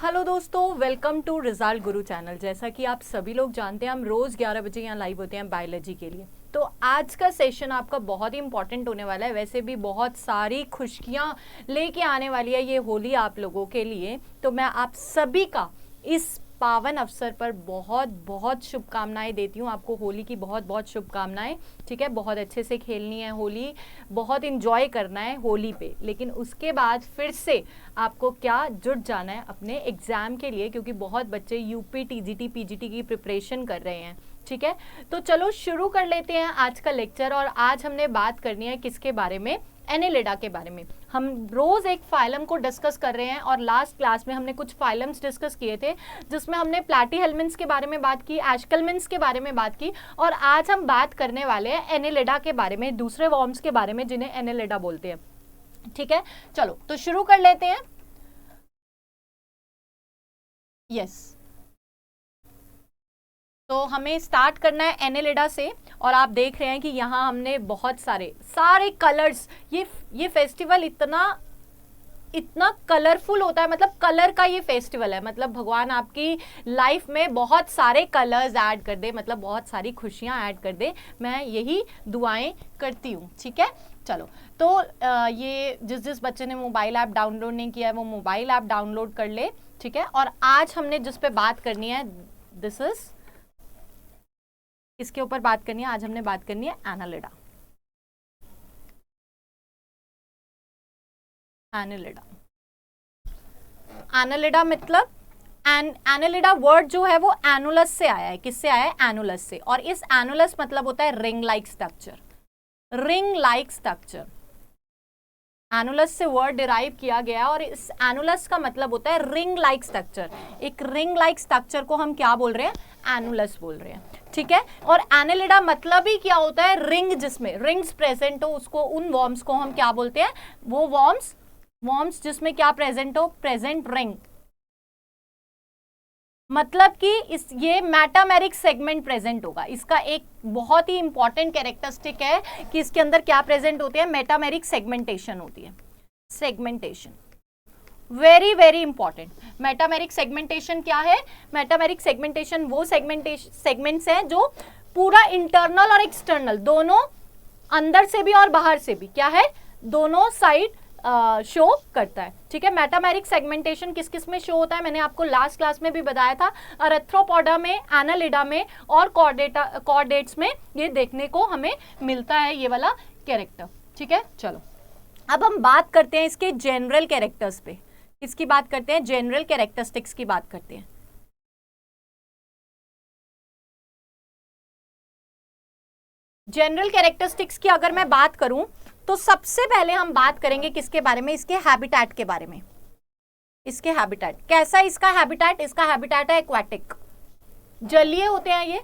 Hello दोस्तों, welcome to result Guru channel. जैसा कि आप सभी लोग जानते हैं, हम रोज़ 11 बजे यहाँ लाइव होते हैं बायोलॉजी के लिए। तो आज का सेशन आपका बहुत ही इंपॉर्टेंट होने वाला है। वैसे भी बहुत सारी खुशियाँ लेके आने वाली है ये होली आप लोगों के लिए। तो मैं आप सभी का इस पावन अवसर पर बहुत बहुत शुभकामनाएं देती हूँ। आपको होली की बहुत बहुत शुभकामनाएं। ठीक है, बहुत अच्छे से खेलनी है होली, बहुत इंजॉय करना है होली पे। लेकिन उसके बाद फिर से आपको क्या जुट जाना है अपने एग्जाम के लिए, क्योंकि बहुत बच्चे यूपी टीजीटी पीजीटी की प्रिपरेशन कर रहे हैं। ठीक है, तो चलो शुरू कर लेते हैं आज का लेक्चर। और आज हमने बात करनी है किसके बारे में? एनेलिडा के बारे में। हम रोज एक फाइलम को डिस्कस कर रहे हैं और लास्ट क्लास में हमने कुछ फाइलम्स डिस्कस किए थे, जिसमें हमने प्लैटीहेल्मिन्थ्स के बारे में बात की, एशकेल्मिन्थ्स के बारे में बात की, और आज हम बात करने वाले हैं एनेलिडा के बारे में, दूसरे वॉर्म्स के बारे में जिन्हें एनेलिडा बोलते हैं। ठीक है, चलो तो शुरू कर लेते हैं। यस, तो हमें स्टार्ट करना है एनेलिडा से। और आप देख रहे हैं कि यहाँ हमने बहुत सारे कलर्स, ये फेस्टिवल इतना कलरफुल होता है। मतलब कलर का ये फेस्टिवल है। मतलब भगवान आपकी लाइफ में बहुत सारे कलर्स ऐड कर दे, मतलब बहुत सारी खुशियाँ ऐड कर दे। मैं यही दुआएं करती हूँ। ठीक है, चलो तो ये जिस बच्चे ने मोबाइल ऐप डाउनलोड नहीं किया है वो मोबाइल ऐप डाउनलोड कर ले। ठीक है, और आज हमने जिस पे बात करनी है, इसके ऊपर बात करनी है। आज हमने बात करनी है एनालिडा। एनालिडा मतलब एनालिडा वर्ड जो है वो एनुलस से आया है। किससे आया है? एनुलस से। और इस एनुलस मतलब होता है ring like structure. Ring like structure, annulus से वर्ड डिराइव किया गया और इस एनुलस का मतलब होता है रिंग लाइक स्ट्रक्चर। एक रिंग लाइक स्ट्रक्चर को हम क्या बोल रहे हैं? एनुलस बोल रहे हैं। ठीक है, और एनेलिडा मतलब ही क्या होता है? रिंग, जिसमें रिंग्स प्रेजेंट हो, उसको, उन वॉर्म्स को हम क्या बोलते हैं? वो वॉर्म्स जिसमें क्या प्रेजेंट हो? Present ring. मतलब कि ये मेटामेरिक सेगमेंट प्रेजेंट होगा। इसका एक बहुत ही इंपॉर्टेंट कैरेक्टरिस्टिक है कि इसके अंदर क्या प्रेजेंट होती है? मेटामेरिक सेगमेंटेशन होती है। Segmentation very very important. Metameric segmentation क्या है? मेटामेरिक सेगमेंटेशन वो सेगमेंट्स हैं जो पूरा इंटरनल और एक्सटर्नल दोनों, अंदर से भी और बाहर से भी, क्या है? दोनों साइड शो करता है। ठीक है, मेटामेरिक सेगमेंटेशन किस किस में शो होता है? मैंने आपको लास्ट क्लास में भी बताया था। अरेथ्रोपोडा में, एनालिडा में और कॉर्डेट्स में ये देखने को हमें मिलता है, ये वाला कैरेक्टर। ठीक है, चलो अब हम बात करते हैं इसके जनरल कैरेक्टर्स पे। किसकी बात करते हैं? जनरल कैरेक्टरिस्टिक्स की बात करते हैं। जनरल कैरेक्टरिस्टिक्स की अगर मैं बात करूं तो सबसे पहले हम बात करेंगे किसके बारे में? इसके हैबिटेट के बारे में। इसके हैबिटेट कैसा? इसका हैबिटेट है एक्वाटिक, जलीय होते हैं ये।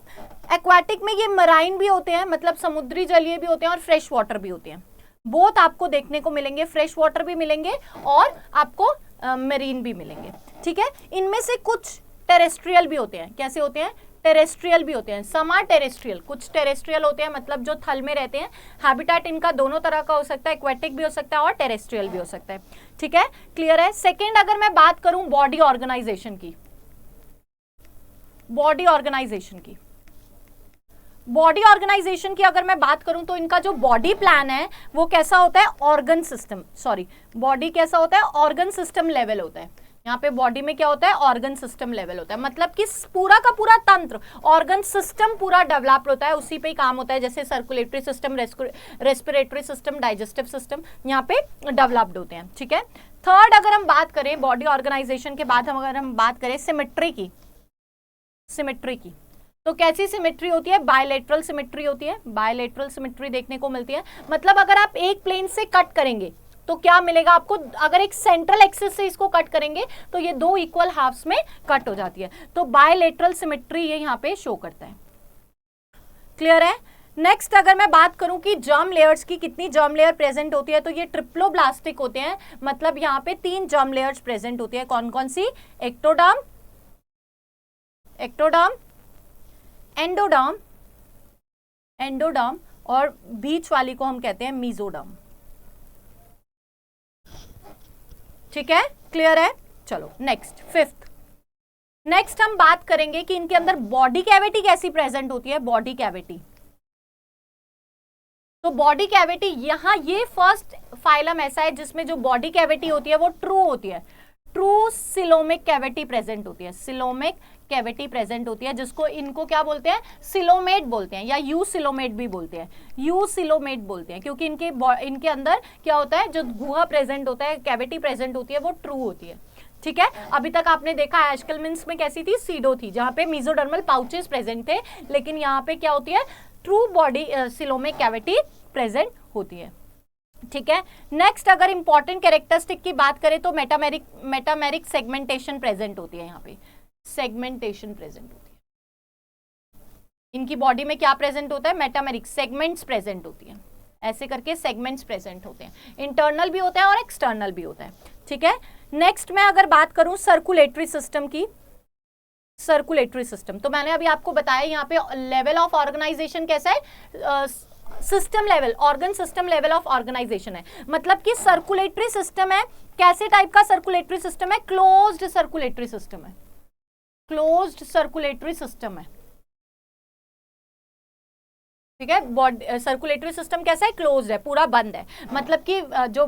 एक्वाटिक में ये मराइन भी होते हैं, मतलब समुद्री जलीय भी होते हैं, और फ्रेश वाटर भी होते हैं। बोथ आपको देखने को मिलेंगे, फ्रेश वाटर भी मिलेंगे और आपको मरीन भी मिलेंगे। ठीक है, इनमें से कुछ टेरेस्ट्रियल भी होते हैं। कैसे होते हैं? टेरेस्ट्रियल भी होते हैं। समा टेरेस्ट्रियल, कुछ टेरेस्ट्रियल होते हैं, मतलब जो थल में रहते हैं। हैबिटेट इनका दोनों तरह का हो सकता है, एक्वेटिक भी हो सकता है और टेरेस्ट्रियल भी हो सकता है। ठीक है, क्लियर है? सेकेंड, अगर मैं बात करूं बॉडी ऑर्गेनाइजेशन की, बॉडी ऑर्गेनाइजेशन की अगर मैं बात करूं तो इनका जो बॉडी प्लान है वो कैसा होता है? ऑर्गन सिस्टम, बॉडी कैसा होता है? ऑर्गन सिस्टम लेवल होता है। यहाँ पे बॉडी में क्या होता है? ऑर्गन सिस्टम लेवल होता है। मतलब कि पूरा का पूरा तंत्र, ऑर्गन सिस्टम पूरा डेवलप होता है, उसी पे ही काम होता है। जैसे circulatory system, respiratory system, digestive system यहाँ पे डेवलप्ड होते हैं। ठीक है, थर्ड, अगर हम बात करें बॉडी ऑर्गेनाइजेशन के बाद, अगर हम बात करें सिमेट्री की, तो कैसी सिमेट्री होती है? बायलैटरल सिमेट्री होती है। बायलैटरल सिमेट्री देखने को मिलती है। मतलब अगर आप एक प्लेन से कट करेंगे तो क्या मिलेगा आपको? अगर एक सेंट्रल एक्सिस से इसको कट करेंगे तो ये दो इक्वल हाफ्स में कट हो जाती है। तो बायलैटरल सिमेट्री ये यहाँ पे शो करता है। क्लियर है? नेक्स्ट, अगर मैं बात करूं कि जर्म लेयर्स की, कितनी जर्म लेयर प्रेजेंट होती है, तो ये ट्रिप्लोब्लास्टिक होते हैं। मतलब यहाँ पे 3 जर्म लेयर्स प्रेजेंट होती है। कौन कौन सी? एक्टोडर्म, एंडोडर्म और बीच वाली को हम कहते हैं मीजोडर्म। ठीक है, क्लियर है? चलो नेक्स्ट, फिफ्थ, नेक्स्ट हम बात करेंगे कि इनके अंदर बॉडी कैविटी कैसी प्रेजेंट होती है। बॉडी कैविटी, तो बॉडी कैविटी यहाँ ये फर्स्ट फाइलम ऐसा है जिसमें जो बॉडी कैविटी होती है वो ट्रू होती है। ट्रू सिलोमिक कैविटी प्रेजेंट होती है। सिलोमिक कैविटी प्रेजेंट होती है, जिसको इनको क्या बोलते हैं, सिलोमेट बोलते हैं, या यू सिलोमेट भी बोलते हैं। यू सिलोमेट बोलते हैं क्योंकि इनके अंदर क्या होता है, जो गुहा प्रेजेंट होता है, कैविटी प्रेजेंट होती है, वो ट्रू होती है। ठीक है, अभी तक आपने देखा एस्केलमेंट्स में कैसी थी, सीडो थी, जहां पे मेसोडर्मल पाउचेस प्रेजेंट थे, लेकिन यहाँ पे क्या होती है, true body coelomic cavity present होती है। ठीक है, नेक्स्ट अगर इंपॉर्टेंट कैरेक्टरिस्टिक की बात करें तो मेटामेरिक सेगमेंटेशन प्रेजेंट होती है। यहाँ पे सेगमेंटेशन प्रेजेंट होती है। इनकी बॉडी में क्या प्रेजेंट होता है, मेटामेरिक सेगमेंट्स प्रेजेंट होती है। ऐसे करके सेगमेंट्स प्रेजेंट होते हैं, इंटरनल भी होता है और एक्सटर्नल भी होता है। ठीक है, नेक्स्ट मैं अगर बात करूं सर्कुलेटरी सिस्टम की, सर्कुलेटरी सिस्टम, तो मैंने अभी आपको बताया यहाँ पे लेवल ऑफ ऑर्गेनाइजेशन कैसा है, system level, organ system level of organisation है। मतलब कि सर्कुलेटरी सिस्टम है, कैसे टाइप का सर्कुलेटरी सिस्टम है, क्लोज्ड सर्कुलेटरी सिस्टम है, क्लोज्ड सर्कुलेटरी सिस्टम है। ठीक है, बॉडी सर्कुलेटरी सिस्टम कैसा है, क्लोज्ड है, पूरा बंद है। मतलब कि जो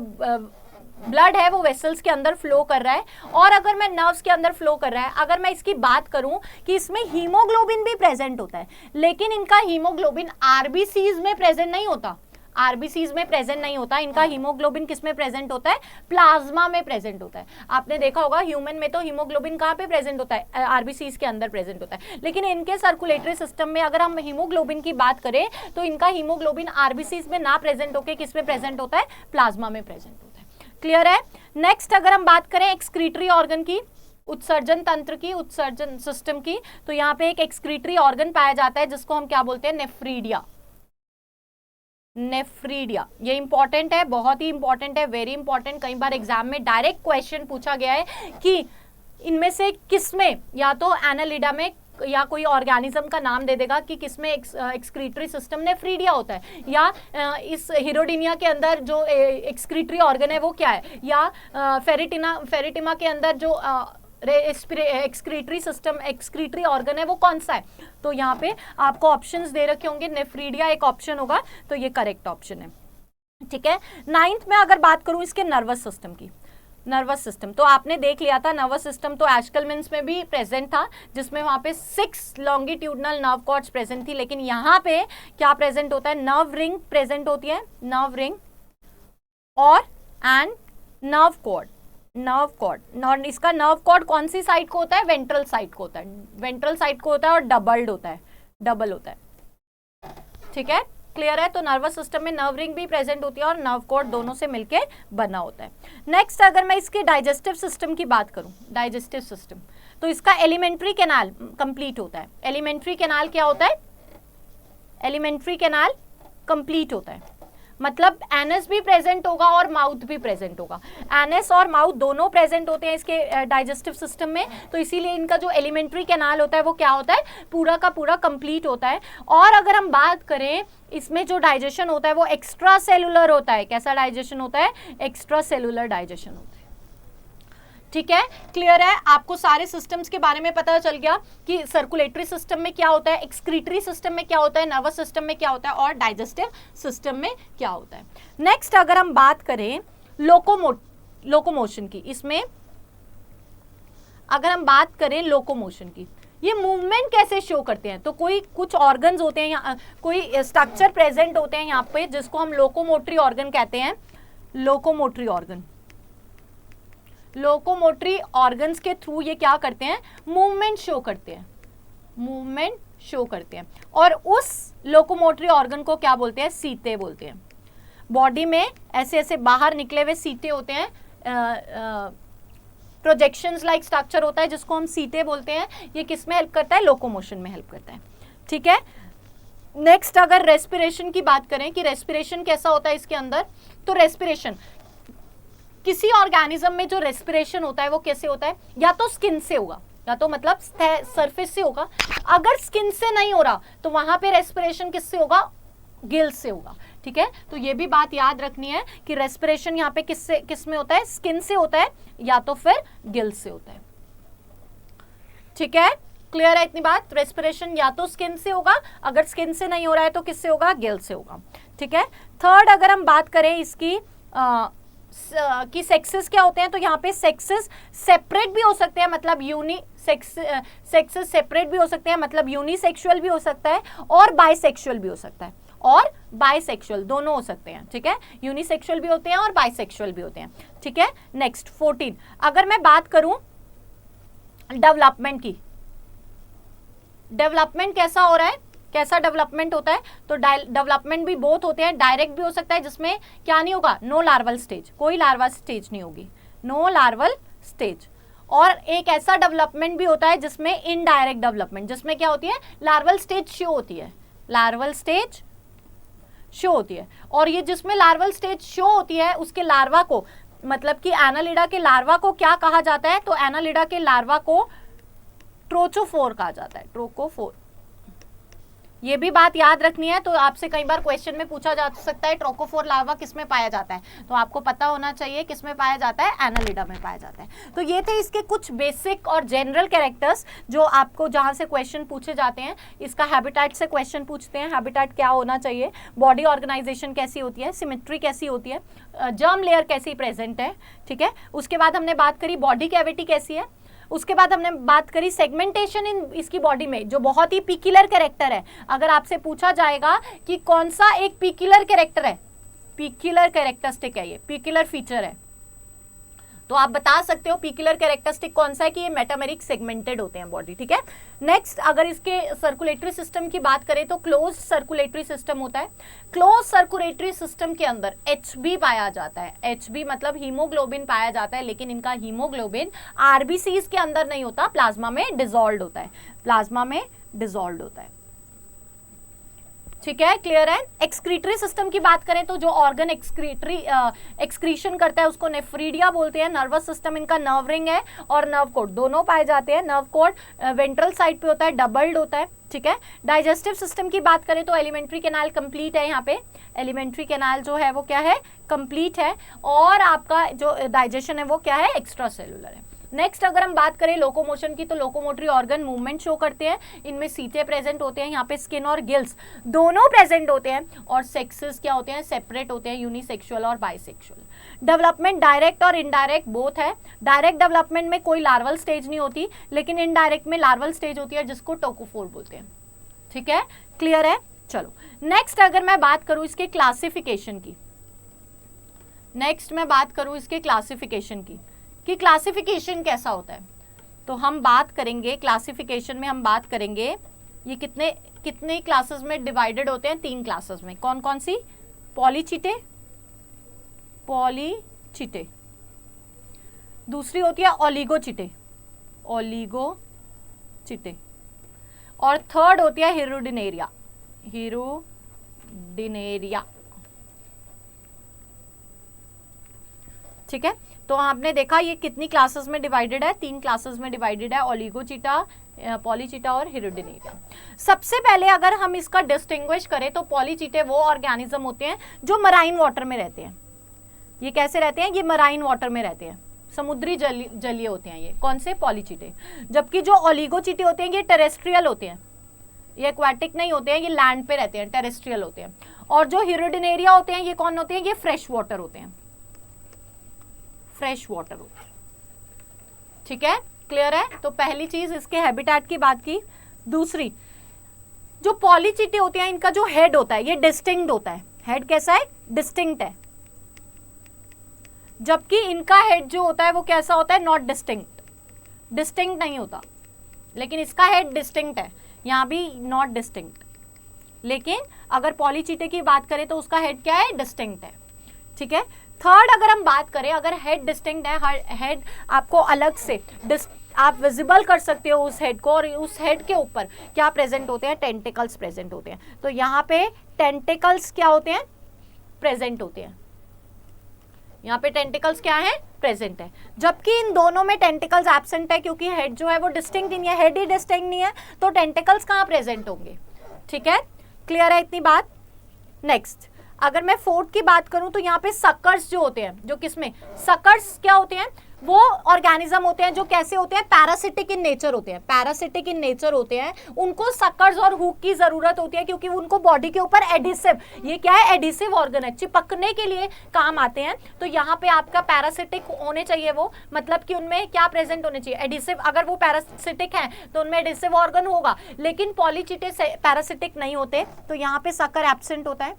ब्लड है वो वेसल्स के अंदर फ्लो कर रहा है, और अगर मैं नर्व्स के अंदर फ्लो कर रहा है। अगर मैं इसकी बात करूं कि इसमें हीमोग्लोबिन भी प्रेजेंट होता है, लेकिन इनका हीमोग्लोबिन आरबीसीज में प्रेजेंट नहीं होता, आरबीसीज में प्रेजेंट नहीं होता। इनका हीमोग्लोबिन किस में प्रेजेंट होता है, प्लाज्मा में प्रेजेंट होता है। आपने देखा होगा ह्यूमन में तो हीमोग्लोबिन कहाँ पे प्रेजेंट होता है, आरबीसीज के अंदर प्रेजेंट होता है, लेकिन इनके सर्कुलेटरी सिस्टम में अगर हम हीमोग्लोबिन की बात करें तो इनका हीमोग्लोबिन आरबीसीज में ना प्रेजेंट होकर किस में प्रेजेंट होता है, प्लाज्मा में प्रेजेंट होता है। क्लियर है। नेक्स्ट अगर हम बात करें एक्सक्रीटरी ऑर्गन की, उत्सर्जन तंत्र की, उत्सर्जन सिस्टम की, तो यहाँ पे एक एक्सक्रीटरी ऑर्गन पाया जाता है जिसको हम क्या बोलते हैं, नेफ्रीडिया। नेफ्रीडिया, ये इंपॉर्टेंट है, बहुत ही इंपॉर्टेंट है, वेरी इंपॉर्टेंट। कई बार एग्जाम में डायरेक्ट क्वेश्चन पूछा गया है कि इनमें से किसमें, या तो एनालिडा में या कोई ऑर्गेनिज्म का नाम दे देगा कि किसमें एक्सक्रीटरी सिस्टम नेफ्रीडिया होता है, या इस हिरोडिनिया के अंदर जो एक्सक्रीटरी ऑर्गन है वो क्या है, या फेरिटिमा के अंदर जो एक्सक्रीटरी सिस्टम, एक्सक्रीटरी ऑर्गन है वो कौन सा है। तो यहाँ पे आपको ऑप्शंस दे रखे होंगे, नेफ्रीडिया एक ऑप्शन होगा, तो ये करेक्ट ऑप्शन है। ठीक है, 9th में अगर बात करूं इसके नर्वस सिस्टम की, नर्वस सिस्टम तो आपने देख लिया था, नर्वस सिस्टम तो एस्केलमेंट्स में भी प्रेजेंट था, जिसमें वहां पे 6 लॉन्गिट्यूडनल नर्व कॉर्ड्स प्रेजेंट थी, लेकिन यहाँ पे क्या प्रेजेंट होता है, नर्व रिंग प्रेजेंट होती है, नर्व रिंग और and nerve cord, nerve cord. इसका नर्व कॉर्ड कौन सी साइड को होता है, वेंट्रल साइड को होता है, वेंट्रल साइड को होता है और डबल्ड होता है, डबल होता है। ठीक है, क्लियर है। तो नर्वस सिस्टम में नर्व रिंग भी प्रेजेंट होती है और नर्व कॉर्ड दोनों से मिलके बना होता है। नेक्स्ट अगर मैं इसके डाइजेस्टिव सिस्टम की बात करूं, डाइजेस्टिव सिस्टम, तो इसका एलिमेंट्री कैनाल कंप्लीट होता है। एलिमेंट्री कैनाल क्या होता है, एलिमेंट्री कैनाल कंप्लीट होता है, मतलब एनस भी प्रेजेंट होगा और माउथ भी प्रेजेंट होगा। एनस और माउथ दोनों प्रेजेंट होते हैं इसके डाइजेस्टिव सिस्टम में, तो इसीलिए इनका जो एलिमेंट्री कैनाल होता है वो क्या होता है, पूरा का पूरा कंप्लीट होता है। और अगर हम बात करें इसमें जो डाइजेशन होता है वो एक्स्ट्रा सेलुलर होता है। कैसा डाइजेशन होता है, एक्स्ट्रा सेलुलर डाइजेशन होता है। ठीक है, क्लियर है। आपको सारे सिस्टम्स के बारे में पता चल गया कि सर्कुलेटरी सिस्टम में क्या होता है, एक्सक्रीटरी सिस्टम में क्या होता है, नर्वस सिस्टम में क्या होता है और डाइजेस्टिव सिस्टम में क्या होता है। नेक्स्ट अगर हम बात करें लोकोमोशन की, इसमें अगर हम बात करें लोकोमोशन की, ये मूवमेंट कैसे शो करते हैं, तो कोई कुछ ऑर्गन्स होते हैं यहाँ, कोई स्ट्रक्चर प्रेजेंट होते हैं यहाँ पे जिसको हम लोकोमोटरी ऑर्गन कहते हैं। लोकोमोटरी ऑर्गन, लोकोमोटरी ऑर्गन्स के थ्रू ये क्या करते हैं, मूवमेंट शो करते हैं, मूवमेंट शो करते हैं। और उस लोकोमोटरी ऑर्गन को क्या बोलते हैं, सीते बोलते हैं। बॉडी में ऐसे ऐसे बाहर निकले हुए सीते होते हैं, प्रोजेक्शंस लाइक स्ट्रक्चर होता है जिसको हम सीते बोलते हैं। ये किस में हेल्प करता है, लोकोमोशन में हेल्प करता है। ठीक है, नेक्स्ट अगर रेस्पिरेशन की बात करें कि रेस्पिरेशन कैसा होता है इसके अंदर, तो रेस्पिरेशन किसी ऑर्गेनिज्म में जो रेस्पिरेशन होता है वो कैसे होता है, या तो स्किन से होगा, या तो मतलब सरफेस से होगा। अगर स्किन से नहीं हो रहा तो वहां पे रेस्पिरेशन किससे होगा, गिल्स से होगा। ठीक है, तो ये भी बात याद रखनी है कि रेस्पिरेशन यहाँ पे किस में होता है, स्किन से होता है या तो फिर गिल्स से होता है। ठीक है, क्लियर है इतनी बात। रेस्पिरेशन या तो स्किन से होगा, अगर स्किन से नहीं हो रहा है तो किससे होगा, गिल से होगा। ठीक है, थर्ड अगर हम बात करें इसकी कि सेक्सेस क्या होते हैं, तो यहाँ पे सेक्सेस सेपरेट भी हो सकते हैं, मतलब सेक्सेस सेपरेट भी हो सकते हैं, मतलब यूनिसेक्सुअल भी हो सकता है और बाइसेक्सुअल भी हो सकता है, और बाइसेक्सुअल दोनों हो सकते हैं। ठीक है, यूनिसेक्सुअल भी होते हैं और बाइसेक्सुअल भी होते हैं। ठीक है, नेक्स्ट 14 अगर मैं बात करूं डेवलपमेंट की, डेवलपमेंट कैसा हो रहा है, कैसा डेवलपमेंट होता है, तो डेवलपमेंट भी बहुत होते हैं, डायरेक्ट भी हो सकता है जिसमें क्या नहीं होगा, नो लार्वल स्टेज, कोई लार्वा स्टेज नहीं होगी, नो लार्वल स्टेज। और एक ऐसा डेवलपमेंट भी होता है जिसमें इनडायरेक्ट डेवलपमेंट, जिसमें क्या होती है, लार्वल स्टेज शो होती है, लार्वल स्टेज शो होती है। और ये जिसमें लार्वल स्टेज शो होती है उसके लार्वा को, मतलब कि एनालिडा के लार्वा को क्या कहा जाता है, तो एनालिडा के लार्वा को ट्रोचोफोर कहा जाता है, ट्रोकोफोर। ये भी बात याद रखनी है, तो आपसे कई बार क्वेश्चन में पूछा जा सकता है ट्रोकोफोर लार्वा किसमें पाया जाता है, तो आपको पता होना चाहिए किसमें पाया जाता है, एनालिडा में पाया जाता है। तो ये थे इसके कुछ बेसिक और जनरल कैरेक्टर्स जो आपको जहां से क्वेश्चन पूछे जाते हैं। इसका हैबिटेट से क्वेश्चन पूछते हैं, हैबिटेट क्या होना चाहिए, बॉडी ऑर्गेनाइजेशन कैसी होती है, सिमेट्री कैसी होती है, जर्म लेयर कैसी प्रेजेंट है। ठीक है, उसके बाद हमने बात करी बॉडी कैविटी कैसी है, उसके बाद हमने बात करी सेगमेंटेशन इन इसकी बॉडी में, जो बहुत ही पिक्युलर कैरेक्टर है। अगर आपसे पूछा जाएगा कि कौन सा एक पिक्युलर कैरेक्टर है, पिक्युलर कैरेक्टरिस्टिक है, ये पिक्युलर फीचर है, तो आप बता सकते हो पिक्युलर कैरेक्टरिस्टिक कौन सा है, कि ये मेटामेरिक सेगमेंटेड होते हैं बॉडी। ठीक है, नेक्स्ट अगर इसके सर्कुलेटरी सिस्टम की बात करें तो क्लोज सर्कुलेटरी सिस्टम होता है। क्लोज सर्कुलेटरी सिस्टम के अंदर HB पाया जाता है, HB मतलब हीमोग्लोबिन पाया जाता है, लेकिन इनका हीमोग्लोबिन आरबीसीज के अंदर नहीं होता, प्लाज्मा में डिसॉल्व होता है, प्लाज्मा में डिसॉल्व होता है। ठीक है, क्लियर है। एक्सक्रीटरी सिस्टम की बात करें तो जो ऑर्गन एक्सक्रीशन करता है उसको नेफ्रीडिया बोलते हैं। नर्वस सिस्टम इनका नर्व रिंग है और नर्व कोड दोनों पाए जाते हैं। नर्व कोड वेंट्रल साइड पे होता है, डबल्ड होता है। ठीक है, डाइजेस्टिव सिस्टम की बात करें तो एलिमेंट्री कैनाल कंप्लीट है, यहाँ पे एलिमेंट्री कैनाल जो है वो क्या है, कंप्लीट है, और आपका जो डाइजेशन है वो क्या है, एक्स्ट्रा सेलुलर है। नेक्स्ट अगर हम बात करें लोकोमोशन की, तो लोकोमोटरी ऑर्गन मूवमेंट शो करते हैं, इनमें सीटे प्रेजेंट होते हैं, यहाँ पे स्किन और गिल्स दोनों प्रेजेंट होते हैं, और सेक्सेस क्या होते हैं, सेपरेट होते हैं, यूनिसेक्सुअल और बाइसेक्सुअल। डेवलपमेंट डायरेक्ट और इनडायरेक्ट बोथ है। डायरेक्ट डेवलपमेंट में कोई लार्वल स्टेज नहीं होती, लेकिन इनडायरेक्ट में लार्वल स्टेज होती है जिसको टोकोफोर बोलते हैं। ठीक है, क्लियर है। चलो नेक्स्ट अगर मैं बात करूं इसके क्लासिफिकेशन की, नेक्स्ट मैं बात करूं इसके क्लासिफिकेशन की कि क्लासिफिकेशन कैसा होता है, तो हम बात करेंगे क्लासिफिकेशन में, हम बात करेंगे ये कितने कितने क्लासेस में डिवाइडेड होते हैं, 3 क्लासेस में। कौन कौन सी, पॉलीचिटे, पॉलीचिटे, दूसरी होती है ओलिगोचिटे, ओलिगोचिटे, और थर्ड होती है हिरुडिनेरिया, हिरुडिनेरिया। ठीक है, तो आपने देखा ये कितनी क्लासेस में डिवाइडेड है, 3 क्लासेस में डिवाइडेड है, ओलिगोचिटा, पॉलीचिटा और हिरुडिनेरिया। सबसे पहले अगर हम इसका डिस्टिंग्विश करें तो पॉलीचिटे वो ऑर्गेनिज्म होते हैं जो मराइन वाटर में रहते हैं। ये कैसे रहते हैं, ये मराइन वाटर में रहते हैं, समुद्री जलीय होते हैं ये, कौन से, पॉलीचिटे। जबकि जो ओलिगोचिटे होते हैं ये टेरेस्ट्रियल होते हैं, ये एक्वाटिक नहीं होते हैं, ये लैंड पे रहते हैं, टेरेस्ट्रियल होते हैं। और जो हिरुडिनेरिया होते हैं ये कौन होते हैं, ये फ्रेश वाटर होते हैं, फ्रेश वाटर होता है। ठीक है, क्लियर है। तो पहली चीज इसके हैबिटेट की बात की। दूसरी, जो पॉलीचिटे होते हैं इनका जो हेड होता है ये डिस्टिंक्ट होता है। हेड कैसा है, डिस्टिंक्ट है, जबकि इनका हेड जो होता है वो कैसा होता है, नॉट डिस्टिंक्ट, डिस्टिंक्ट नहीं होता, लेकिन इसका हेड डिस्टिंक्ट है, यहाँ भी नॉट डिस्टिंक्ट। लेकिन अगर पॉलीचिटे की बात करें तो उसका हेड क्या है, डिस्टिंक्ट है। ठीक है, थर्ड अगर हम बात करें, अगर हेड डिस्टिंक्ट है, हेड आपको अलग से आप विजिबल कर सकते हो उस हेड को, और उस हेड के ऊपर क्या प्रेजेंट होते हैं, टेंटिकल्स प्रेजेंट होते हैं। तो यहाँ पे टेंटिकल्स क्या होते हैं, प्रेजेंट होते हैं, यहाँ पे टेंटिकल्स क्या है, प्रेजेंट है। जबकि इन दोनों में टेंटिकल्स एब्सेंट है, क्योंकि हेड जो है वो डिस्टिंक्ट नहीं है, हेड ही डिस्टिंक्ट नहीं है, तो टेंटिकल्स कहाँ प्रेजेंट होंगे। ठीक है, क्लियर है इतनी बात। नेक्स्ट अगर मैं फोर्थ की बात करूं तो यहाँ पे सकर्स जो होते हैं, जो किसमें, सकर्स क्या होते हैं, वो ऑर्गेनिज्म होते हैं जो कैसे होते हैं, पैरासिटिक इन नेचर होते हैं, पैरासिटिक इन नेचर होते हैं। उनको सकर्स और हुक की जरूरत होती है क्योंकि उनको बॉडी के ऊपर एडिसिव, ये क्या है, एडिसिव ऑर्गन है, चिपकने के लिए काम आते हैं। तो यहाँ पे आपका पैरासिटिक होने चाहिए, वो मतलब कि उनमें क्या प्रेजेंट होने चाहिए, एडिसिव। अगर वो पैरासिटिक है तो उनमें एडिसिव ऑर्गन होगा, लेकिन पॉलीचिटे पैरासिटिक नहीं होते, तो यहाँ पे सकर एब्सेंट होता है।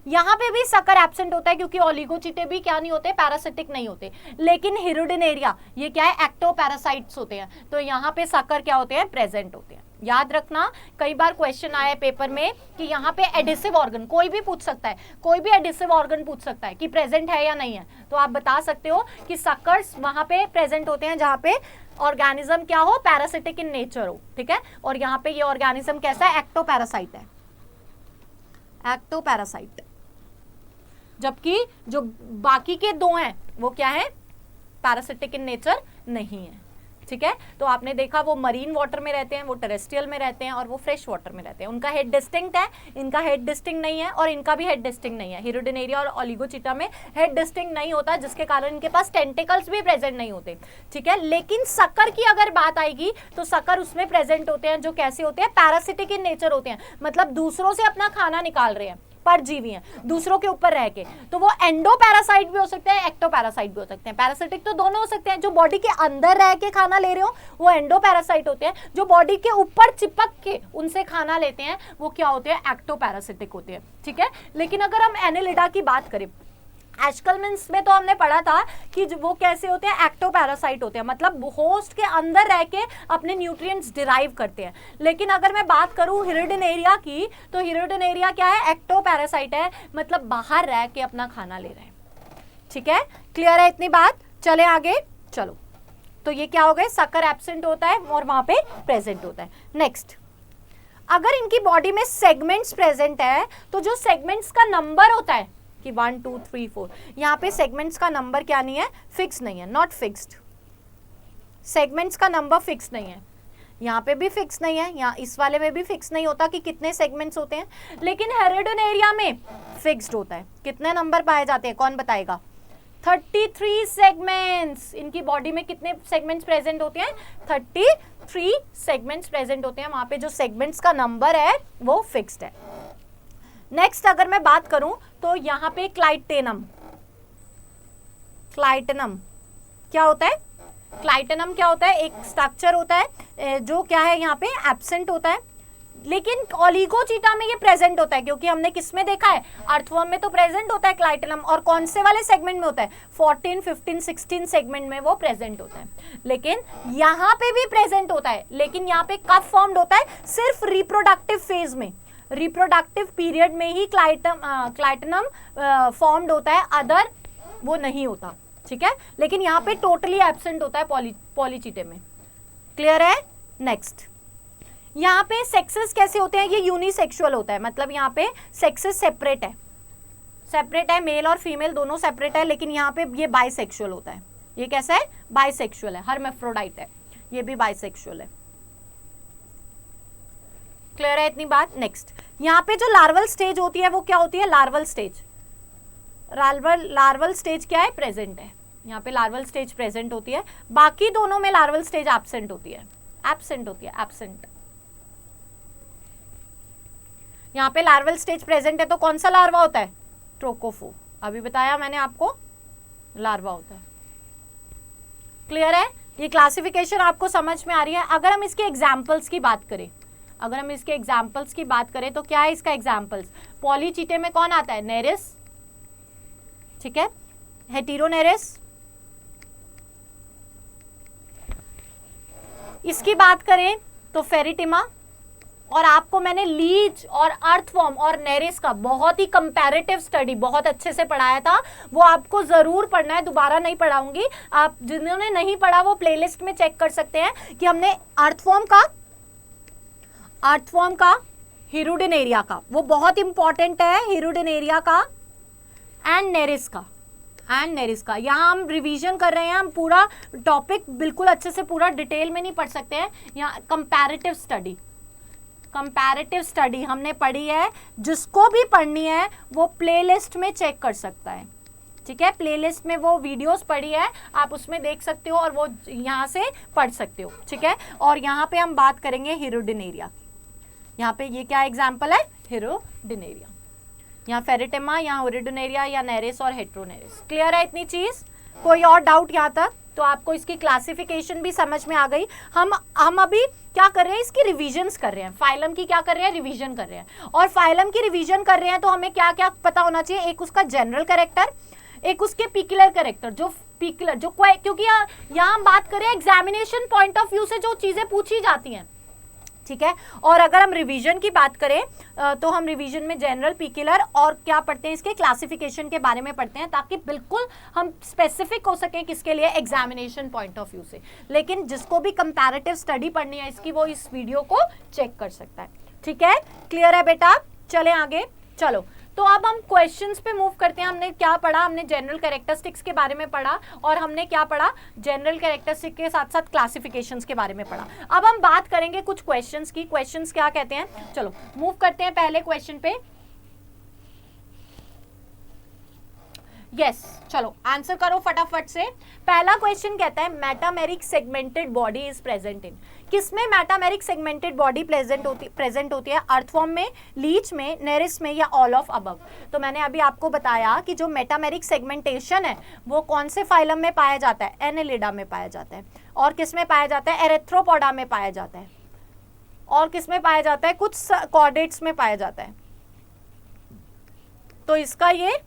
यहाँ पे भी सकर एब्सेंट होता है क्योंकि ओलिगोचिटे भी क्या नहीं होते, पैरासिटिक नहीं होते। लेकिन हिरुडिनेरिया ये क्या है, एक्टोपैरासाइट्स होते हैं, तो यहाँ पे सकर क्या होते हैं, प्रेजेंट होते हैं। याद रखना, कई बार क्वेश्चन आया पेपर में कि यहाँ पे एडिसिव ऑर्गन, कोई भी पूछ सकता है, कोई भी एडिसिव ऑर्गन पूछ सकता है कि प्रेजेंट है या नहीं है, तो आप बता सकते हो कि सकर्स वहां पे प्रेजेंट होते हैं जहाँ पे ऑर्गेनिज्म क्या हो, पैरासिटिक इन नेचर हो, ठीक है। और यहाँ पे ये ऑर्गेनिज्म कैसा है, एक्टोपैरासाइट है, एक्टोपैरासाइट। जबकि जो बाकी के दो हैं वो क्या है, पैरासिटिक इन नेचर नहीं है, ठीक है। तो आपने देखा वो मरीन वाटर में रहते हैं, वो टेरेस्ट्रियल में रहते हैं, और वो फ्रेश वाटर में रहते हैं। उनका हेड डिस्टिंक्ट है, इनका हेड डिस्टिंक्ट नहीं है, और इनका भी हेड डिस्टिंक्ट नहीं है। हिरुडिनेरिया और ओलिगोचिटा में हेड डिस्टिंक्ट नहीं होता, जिसके कारण इनके पास टेंटिकल्स भी प्रेजेंट नहीं होते, ठीक है। लेकिन सकर की अगर बात आएगी तो सकर उसमें प्रेजेंट होते हैं जो कैसे होते हैं, पैरासिटिक इन नेचर होते हैं, मतलब दूसरों से अपना खाना निकाल रहे हैं, परजीवी हैं, दूसरों के ऊपर रह के। तो वो एंडोपैरासाइट भी हो सकते हैं, एक्टोपैरासाइट भी हो सकते हैं। पैरासिटिक तो दोनों हो सकते हैं, जो बॉडी के अंदर रह के खाना ले रहे हो वो एंडोपैरासाइट होते हैं, जो बॉडी के ऊपर चिपक के उनसे खाना लेते हैं वो क्या होते हैं, एक्टोपैरासिटिक होते हैं, ठीक है। लेकिन अगर हम एनेलिडा की बात करें, एस्कलमेंट्स में तो हमने पढ़ा था कि वो कैसे होते हैं, एक्टोपैरासाइट होते हैं, मतलब होस्ट के अंदर रह के अपने न्यूट्रिएंट्स डिराइव करते हैं। लेकिन अगर मैं बात करूं हिरुडिनेरिया की, तो हिरुडिनेरिया क्या है, एक्टोपैरासाइट है, मतलब बाहर रह के अपना खाना ले रहे हैं, ठीक है। क्लियर है इतनी बात, चले आगे, चलो। तो ये क्या हो गए, सकर एब्सेंट होता है और वहां पे प्रेजेंट होता है। नेक्स्ट, अगर इनकी बॉडी में सेगमेंट्स प्रेजेंट है तो जो सेगमेंट्स का नंबर होता है कि 1 2 3 4, यहाँ पे सेगमेंट्स का नंबर क्या नहीं है, फिक्स नहीं है, नॉट फिक्स्ड। सेगमेंट्स का नंबर फिक्स नहीं है, यहाँ पे भी फिक्स नहीं है, यहाँ इस वाले में भी फिक्स नहीं होता कि कितने सेगमेंट्स होते हैं। लेकिन हिरुडिनेरिया में फिक्स्ड होता है। कितने नंबर पाए जाते हैं, कौन बताएगा, 33 सेगमेंट्स। इनकी बॉडी में कितने सेगमेंट्स प्रेजेंट होते हैं, 33 सेगमेंट्स प्रेजेंट होते हैं। वहां पे जो सेगमेंट्स का नंबर है वो फिक्स्ड है। नेक्स्ट अगर मैं बात करूं तो यहाँ पे क्लाइटेनम, क्लाइटेनम क्या होता है, क्लाइटेनम क्या होता है, एक स्ट्रक्चर होता है जो क्या है यहाँ पे एब्सेंट होता है। लेकिन ओलिगोचिटा में ये प्रेजेंट होता है, क्योंकि हमने किस में देखा है, अर्थवर्म में तो प्रेजेंट होता है क्लाइटेनम, और कौन से वाले सेगमेंट में होता है, 14 15 16 सेगमेंट में वो प्रेजेंट होता है। लेकिन यहाँ पे भी प्रेजेंट होता है, लेकिन यहाँ पे कब फॉर्म्ड होता है, सिर्फ रिप्रोडक्टिव फेज में, रिप्रोडक्टिव पीरियड में ही क्लाइटेनम फॉर्म्ड होता है, अदर वो नहीं होता, ठीक है। लेकिन यहाँ पे टोटली एब्सेंट होता है पॉलीचिटे में। क्लियर है। नेक्स्ट, यहाँ पे सेक्सेस कैसे होते हैं, ये यूनिसेक्सुअल होता है, मतलब यहाँ पे सेक्सेस सेपरेट है, सेपरेट है, मेल और फीमेल दोनों सेपरेट है। लेकिन यहाँ पे ये बाइसेक्सुअल होता है। ये कैसा है, बाइसेक्सुअल है, हर्माफ्रोडाइट है, ये भी बाइसेक्सुअल है। क्लियर है इतनी बात। नेक्स्ट, यहाँ पे जो लार्वल स्टेज होती है वो क्या होती है, लार्वल स्टेज। लार्वल स्टेज क्या है, प्रेजेंट है, यहाँ पे लार्वल स्टेज प्रेजेंट होती है। बाकी दोनों में लार्वल स्टेज एब्सेंट होती है, एब्सेंट होती है, एब्सेंट। यहाँ पे लार्वल स्टेज प्रेजेंट है तो कौन सा लार्वा होता है, ट्रोकोफो, अभी बताया मैंने आपको, लार्वा होता है। क्लियर है, ये क्लासिफिकेशन आपको समझ में आ रही है। अगर हम इसके एग्जाम्पल्स की बात करें, अगर हम इसके एग्जाम्पल्स की बात करें तो क्या है इसका एग्जाम्पल्स, पॉलीचिटे में कौन आता है, नेरिस, ठीक है, हेटेरोनेरिस। इसकी बात करें तो फेरिटिमा, और आपको मैंने लीच और अर्थवर्म और नेरिस का बहुत ही कंपैरेटिव स्टडी बहुत अच्छे से पढ़ाया था, वो आपको जरूर पढ़ना है, दोबारा नहीं पढ़ाऊंगी। आप जिन्होंने नहीं पढ़ा वो प्लेलिस्ट में चेक कर सकते हैं कि हमने अर्थवर्म का, हिरुडिनेरिया का, वो बहुत इंपॉर्टेंट है, हिरुडिनेरिया का एंड नेरिस का, यहाँ हम रिवीजन कर रहे हैं, हम पूरा टॉपिक बिल्कुल अच्छे से पूरा डिटेल में नहीं पढ़ सकते हैं। यहाँ कंपैरेटिव स्टडी हमने पढ़ी है, जिसको भी पढ़नी है वो प्लेलिस्ट में चेक कर सकता है, ठीक है, प्लेलिस्ट में वो वीडियोस पड़ी है, आप उसमें देख सकते हो और वो यहाँ से पढ़ सकते हो। ठीक है, और यहाँ पे हम बात करेंगे हिरुडिनेरिया। यहाँ पे ये क्या एग्जाम्पल है, हिरुडिनेरिया। यहाँ फेरिटेमा, यहाँ हिरुडिनेरिया, या नेरिस और हेट्रोनेरिस। क्लियर है इतनी चीज? कोई और डाउट यहाँ तक? तो आपको इसकी क्लासिफिकेशन भी समझ में आ गई। हम अभी क्या कर रहे हैं, इसकी रिविजन्स कर रहे हैं, फाइलम की क्या कर रहे हैं, रिवीजन कर रहे हैं। और फाइलम की रिवीजन कर रहे हैं तो हमें क्या क्या पता होना चाहिए, एक उसका जनरल कैरेक्टर, एक उसके पिकुलर कैरेक्टर, जो पिकुलर जो क्योंकि यहाँ हम बात करें एग्जामिनेशन पॉइंट ऑफ व्यू से जो चीजें पूछी जाती हैं। ठीक है, और अगर हम रिवीजन की बात करें तो हम रिवीजन में जनरल, पिकुलर और क्या पढ़ते हैं, इसके क्लासिफिकेशन के बारे में पढ़ते हैं, ताकि बिल्कुल हम स्पेसिफिक हो सके किसके लिए, एग्जामिनेशन पॉइंट ऑफ व्यू से। लेकिन जिसको भी कंपैरेटिव स्टडी पढ़नी है इसकी, वो इस वीडियो को चेक कर सकता है। ठीक है, क्लियर है बेटा? चले आगे, चलो। तो अब हम क्वेश्चंस पे मूव करते हैं। हमने क्या पढ़ा, हमने जनरल कैरेक्टरिस्टिक्स के बारे में पढ़ा, और हमने क्या पढ़ा, जनरल कैरेक्टरिस्टिक्स के साथ साथ क्लासिफिकेशंस के बारे में पढ़ा। अब हम बात करेंगे कुछ क्वेश्चंस की। क्वेश्चंस क्या कहते हैं, चलो मूव करते हैं पहले क्वेश्चन पे। यस, चलो आंसर करो फटाफट से। पहला क्वेश्चन कहता है metameric segmented body is present in. किसमें मेटामेरिक सेगमेंटेड बॉडी प्रेजेंट होती है? अर्थवॉर्म में, लीच में, नेरिस में, या ऑल ऑफ अबव। तो मैंने अभी आपको बताया कि जो मेटामेरिक सेगमेंटेशन है वो कौन से फाइलम में पाया जाता है, एनेलिडा में पाया जाता है। और किस में पाया जाता है, एरेथ्रोपोडा में पाया जाता है। और किस में पाया जाता है, कुछ कॉर्डेट्स में पाया जाता है। तो इसका ये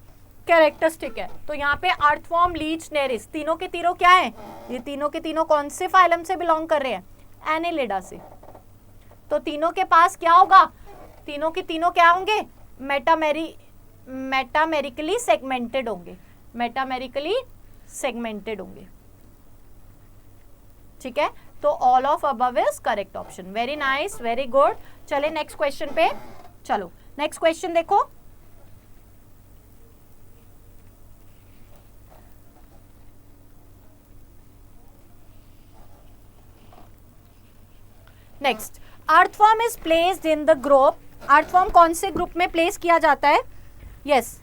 कैरेक्टरिस्टिक है। तो यहाँ पे अर्थवॉर्म, लीच, नेरिस, तीनों के तीनों क्या है, ये तीनों के तीनों कौन से फाइलम से बिलोंग कर रहे हैं, एनेलिडा से। तो तीनों के पास क्या होगा, तीनों के तीनों क्या होंगे, मेटामेरिकली सेगमेंटेड होंगे, मेटामेरिकली सेगमेंटेड होंगे। ठीक है, तो all of above is correct option. Very nice, very good. चले नेक्स्ट क्वेश्चन पे। चलो नेक्स्ट क्वेश्चन देखो। Next, earthworm is placed in the group. Earthworm कौन से ग्रुप में प्लेस किया जाता है? यस,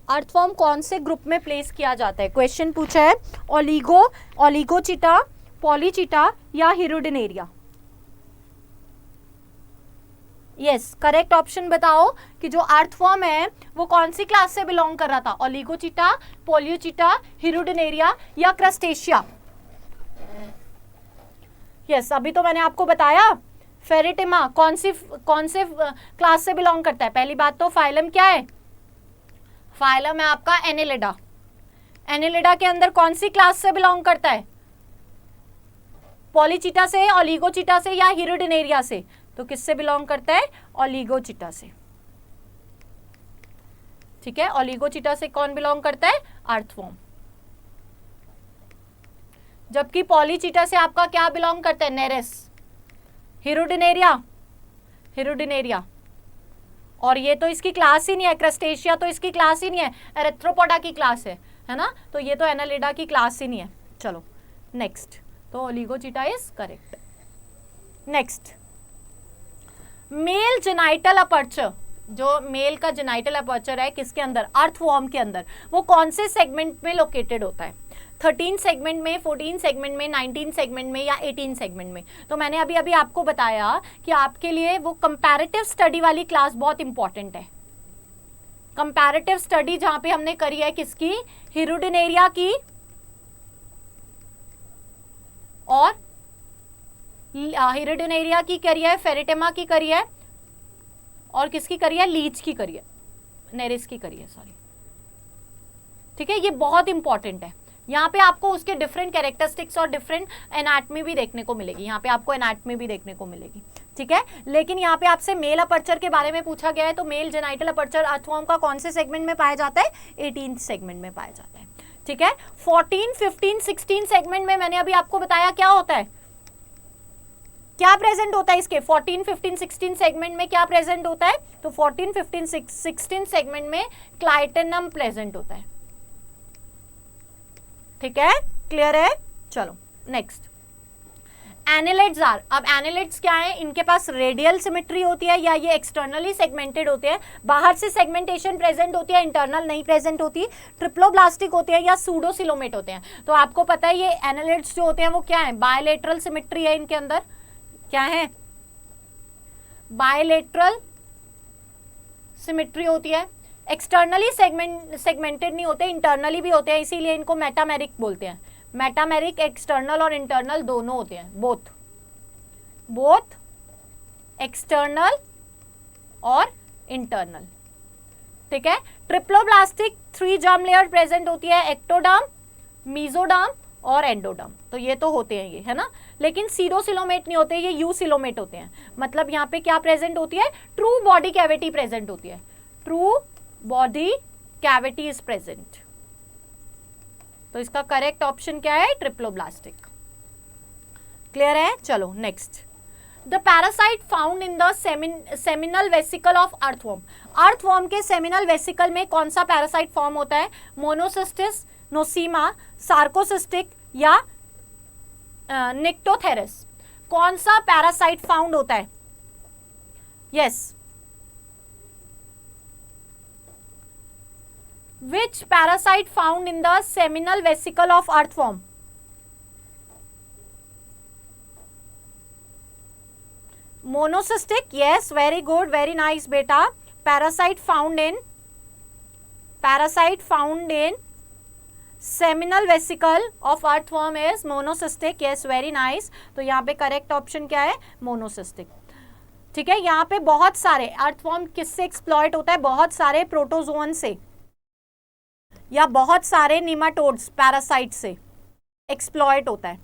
अर्थवॉर्म कौन से ग्रुप में प्लेस किया जाता है? क्वेश्चन पूछा है ओलिगोचिटा, पॉलीचिटा, या हिरुडिनेरिया। यस, करेक्ट ऑप्शन बताओ कि जो अर्थवॉर्म है वो कौन सी क्लास से बिलोंग कर रहा था, ओलिगोचिटा, पोलियोचिटा, हिरुडिनेरिया, या क्रस्टेशिया। यस, अभी तो मैंने आपको बताया फेरिटेमा कौन से क्लास से बिलोंग करता है। पहली बात तो फाइलम क्या है, फाइलम है आपका एनेलिडा। एनेलिडा के अंदर कौन सी क्लास से बिलोंग करता है, पॉलीचिटा से, ओलिगोचिटा से, या हिरुडिनेरिया से। तो किससे बिलोंग करता है, ओलिगोचिटा से। ठीक है, ओलिगोचिटा से कौन बिलोंग करता है, अर्थवॉर्म। जबकि पॉलीचिटा से आपका क्या बिलोंग करता है, नेरिस। हिरुडिनेरिया, हिरुडिनेरिया, और ये तो इसकी क्लास ही नहीं है, क्रस्टेशिया तो इसकी क्लास ही नहीं है, एरेथ्रोपोडा की क्लास है ना। तो ये तो एनालिडा की क्लास ही नहीं है। चलो नेक्स्ट, तो oligochaeta is correct. Next, male genital aperture, जो मेल का जेनाइटल अपर्चर है किसके अंदर, अर्थवॉर्म के अंदर, वो कौन से सेगमेंट में लोकेटेड होता है, 13 सेगमेंट में, 14 सेगमेंट में, 19 सेगमेंट में, या 18 सेगमेंट में। तो मैंने अभी आपको बताया कि आपके लिए वो कंपैरेटिव स्टडी वाली क्लास बहुत इंपॉर्टेंट है। कंपैरेटिव स्टडी जहां पे हमने करी है किसकी, हिरुडिनेरिया की, और हिरुडिनेरिया की करी है, फेरिटेमा की करी है, और किसकी करी है, लीच की करी है, नेरिस की करी है, सॉरी। ठीक है, ये बहुत इंपॉर्टेंट है। यहाँ पे आपको उसके डिफरेंट कैरेक्टरिस्टिक्स और डिफरेंट एनाटमी भी देखने को मिलेगी। यहाँ पे आपको एनाटमी भी देखने को मिलेगी। ठीक है, लेकिन यहाँ पे आपसे मेल अपर्चर के बारे में पूछा गया है, तो मेल जेनाइटल अपर्चर अर्थवॉर्म का कौन से सेगमेंट में पाया जाता है, 18 सेगमेंट में पाया जाता है। ठीक है, 14, 15, 16 सेगमेंट में मैंने अभी आपको बताया क्या होता है, क्या प्रेजेंट होता है इसके, 14, 15, 16 सेगमेंट में क्या प्रेजेंट होता है। तो 14, 15, 16 सेगमेंट में क्लाइटेनम प्रेजेंट होता है। ठीक है, क्लियर है। चलो नेक्स्ट, एनालिड्स आर, अब एनालिड्स क्या है, इनके पास रेडियल सिमेट्री होती है या ये एक्सटर्नली सेगमेंटेड होते हैं, बाहर से सेगमेंटेशन प्रेजेंट होती है, इंटरनल नहीं प्रेजेंट होती, ट्रिप्लोब्लास्टिक होते हैं या सूडोसिलोमेट होते हैं। तो आपको पता है ये एनालिड्स जो होते हैं वो क्या है, बायलेटरल सिमेट्री है इनके अंदर, क्या है, बायलेटरल सिमेट्री होती है, एक्सटर्नली सेगमेंटेड नहीं होते, इंटरनली भी होते हैं, इसीलिए इनको मेटामेरिक बोलते हैं। मेटामेरिक एक्सटर्नल और इंटरनल दोनों होते हैं, बोथ एक्सटर्नल और इंटरनल, ठीक है। ट्रिप्लोब्लास्टिक 3 जर्म लेयर प्रेजेंट होती है, एक्टोडर्म, मीजोडर्म और एंडोडर्म, तो ये तो होते हैं ये, है ना। लेकिन सीडोसिलोमेट नहीं होते, ये यूसिलोमेट होते हैं। मतलब यहाँ पे क्या प्रेजेंट होती है, ट्रू बॉडी कैविटी प्रेजेंट होती है, true body cavity is present. तो इसका करेक्ट ऑप्शन क्या है, ट्रिप्लोब्लास्टिक। क्लियर है, चलो next, the parasite found in the seminal vesicle of earthworm, earthworm के सेमिनल वेसिकल में कौन सा पैरासाइट फॉर्म होता है, मोनोसिस्टिस, नोसीमा, सार्कोसिस्टिक या निक्टोथेरस, कौन सा पैरासाइट फाउंड होता है, yes, which parasite found in the seminal vesicle of earthworm, monosistic, yes, very good, very nice beta, parasite found in seminal vesicle of earthworm is monosistic, yes, very nice। तो यहाँ पे correct option क्या है, मोनोसिस्टिक, ठीक है। यहाँ पे बहुत सारे अर्थवर्म किससे एक्सप्लॉइट होता है, बहुत सारे प्रोटोजोन से या बहुत सारे निमाटोड्स पैरासाइट से एक्सप्लॉइट होता है,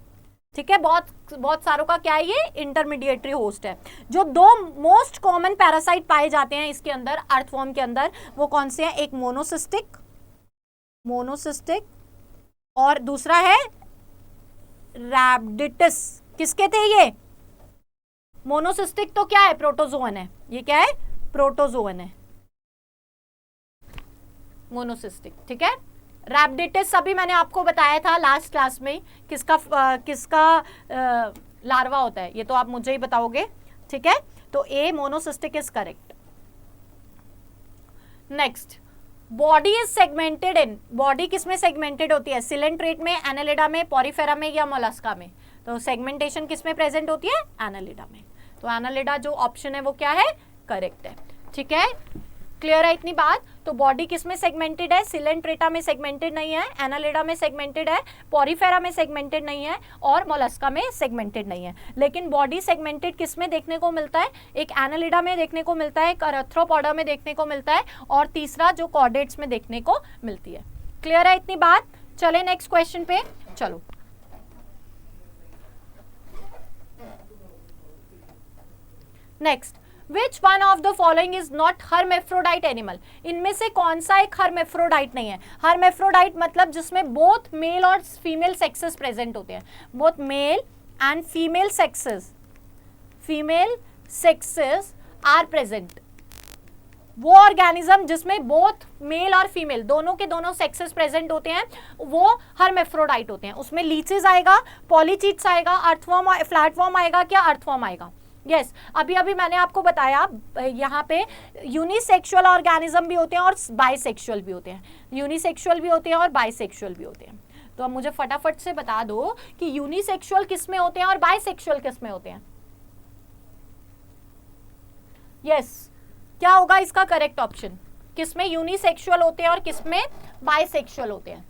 ठीक है। बहुत सारों का क्या है, ये इंटरमीडिएटरी होस्ट है। जो 2 मोस्ट कॉमन पैरासाइट पाए जाते हैं इसके अंदर, अर्थवर्म के अंदर, वो कौन से हैं, एक मोनोसिस्टिक और दूसरा है रैबिडिटिस। किसके थे ये, मोनोसिस्टिक तो क्या है, प्रोटोजोन है, ये क्या है, प्रोटोजोन है, मोनोसिस्टिक, ठीक है। रैबिडिटिस अभी मैंने आपको बताया था लास्ट क्लास में, किसका लार्वा होता है, ये तो आप मुझे ही बताओगे, ठीक है। तो A monocystic is correct. Next, body is segmented in, body किसमें सेगमेंटेड होती है, सिलेंट्रेट में, एनालिडा में, पॉरीफेरा में या मोलस्का में। तो सेगमेंटेशन किसमें प्रेजेंट होती है, एनालिडा में। तो एनालिडा जो ऑप्शन है वो क्या है, करेक्ट है, ठीक है। क्लियर है इतनी बात। तो बॉडी किसमें सेगमेंटेड है, सिलेंट्रेटा में सेगमेंटेड नहीं है, एनालिडा में सेगमेंटेड है, पॉरीफेरा में सेगमेंटेड नहीं है और मोलस्का में सेगमेंटेड नहीं है। लेकिन बॉडी सेगमेंटेड किसमें देखने को मिलता है, एक एनालिडा में देखने को मिलता है, एक अरेथ्रोपोडा में देखने को मिलता है और तीसरा जो कॉर्डेट्स में देखने को मिलती है। क्लियर है इतनी बात। चले नेक्स्ट क्वेश्चन पे, चलो next, Which one of the following is not hermaphrodite animal? इनमें से कौन सा एक hermaphrodite नहीं है। hermaphrodite मतलब जिसमें both male और female sexes present होते हैं, both male and female sexes are present। वो ऑर्गेनिज्म जिसमें बोथ मेल और फीमेल दोनों के दोनों सेक्सेस प्रेजेंट होते हैं वो हर्मेफ्रोडाइट होते हैं। उसमें लीचेस आएगा, पॉलीचीट्स आएगा, अर्थवर्म, फ्लैटवर्म आएगा, क्या अर्थवर्म आएगा, यस। अभी मैंने आपको बताया यहाँ पे यूनिसेक्सुअल ऑर्गेनिज्म भी होते हैं और बाइसेक्सुअल भी होते हैं, यूनिसेक्सुअल भी होते हैं और बाइसेक्सुअल भी होते हैं। तो अब मुझे फटाफट से बता दो कि यूनिसेक्सुअल किस में होते हैं और बाइसेक्सुअल किस में होते हैं, यस। क्या होगा इसका करेक्ट ऑप्शन, किसमें यूनिसेक्सुअल होते हैं और किसमें बाइसेक्सुअल होते हैं।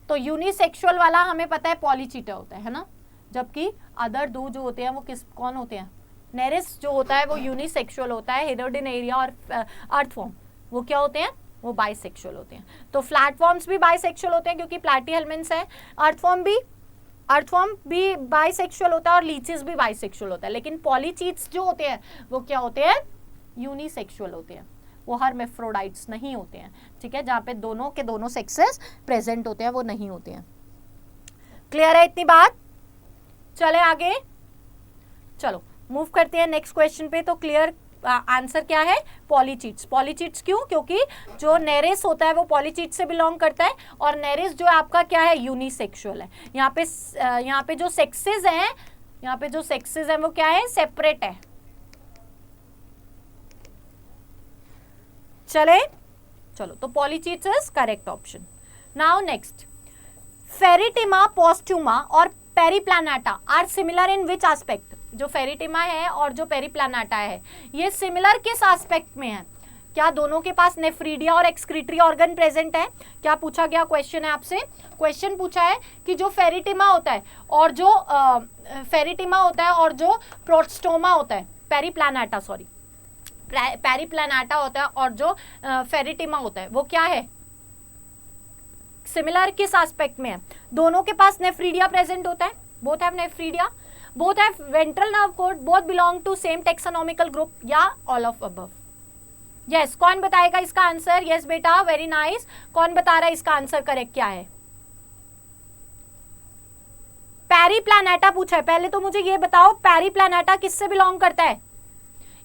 तो यूनिसेक्सुअल वाला हमें पता है पॉलीचीटा होता है ना, जबकि अदर दो जो होते हैं वो कौन होते हैं, नेरिस जो होता है वो यूनिसेक्सुअल होता है, हेरोडिनेरिया और अर्थवर्म वो क्या होते हैं, वो बाइसेक्सुअल होते हैं। तो फ्लैटवर्म्स भी बाइसेक्सुअल होते हैं क्योंकि प्लैटीहेल्मिन्थ्स है, अर्थवर्म भी बाइसेक्सुअल होता है और लीचेस भी बाइसेक्सुअल होता है। लेकिन पॉलीचीट्स जो होते हैं वो क्या होते हैं, यूनिसेक्सुअल होते हैं, वो हर्मेफ्रोडाइट्स नहीं होते हैं, ठीक है। जहाँ पे दोनों के दोनों सेक्सेस प्रेजेंट होते हैं वो नहीं होते हैं। क्लियर है इतनी बात। चले आगे, चलो मूव करते हैं नेक्स्ट क्वेश्चन पे। तो क्लियर आंसर क्या है? पॉलीचीट्स। पॉलीचीट्स क्यों? क्योंकि जो नेरेस होता है वो पॉलीचीट से बिलोंग करता है, और नेरेस जो आपका क्या है? यूनिसेक्सुअल है। यहाँ पे जो सेक्सेस हैं, यहाँ पे जो सेक्सेस हैं वो क्या है? सेपरेट है। चलो तो polychaetes is correct option. Now next, pheretima, posthuma और periplaneta are similar in which aspect? जो फेरिटिमा है और जो पेरिप्लानेटा है ये सिमिलर किस एस्पेक्ट में है? क्या दोनों के पास नेफ्रीडिया और एक्सक्रीटरी ऑर्गन प्रेजेंट है? क्या पूछा गया क्वेश्चन है आपसे? क्वेश्चन पूछा है कि जो फेरिटिमा होता है और जो प्रोस्टोमा होता है, पेरिप्लानेटा होता है और जो फेरिटिमा होता है वो क्या है? सिमिलर किस एस्पेक्ट में है? दोनों के पास नेफ्रीडिया प्रेजेंट होता है, both have nephridia, both have ventral nerve cord, both belong to same taxonomical group, या ऑल ऑफ अबव? यस, कौन बताएगा इसका आंसर? यस बेटा, वेरी नाइस। कौन बता रहा है इसका आंसर करेक्ट क्या है? पेरिप्लानेटा पूछा है। पहले तो मुझे ये बताओ पेरिप्लानेटा किससे बिलोंग करता है?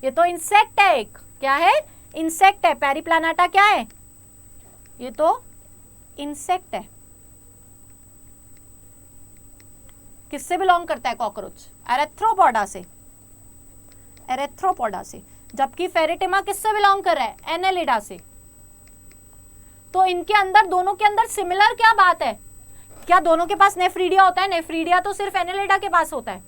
ये तो इंसेक्ट है एक। क्या है? इंसेक्ट है। पेरिप्लानेटा क्या है? ये तो इंसेक्ट है। किससे बिलोंग करता है कॉकरोच? एरेथ्रोपोडा से। एरेथ्रोपोडा से। जबकि फेरिटिमा किससे बिलोंग कर रहा है? एनेलिडा से। तो इनके अंदर, दोनों के अंदर सिमिलर क्या बात है? क्या दोनों के पास नेफ्रीडिया होता है? नेफ्रीडिया तो सिर्फ एनेलिडा के पास होता है।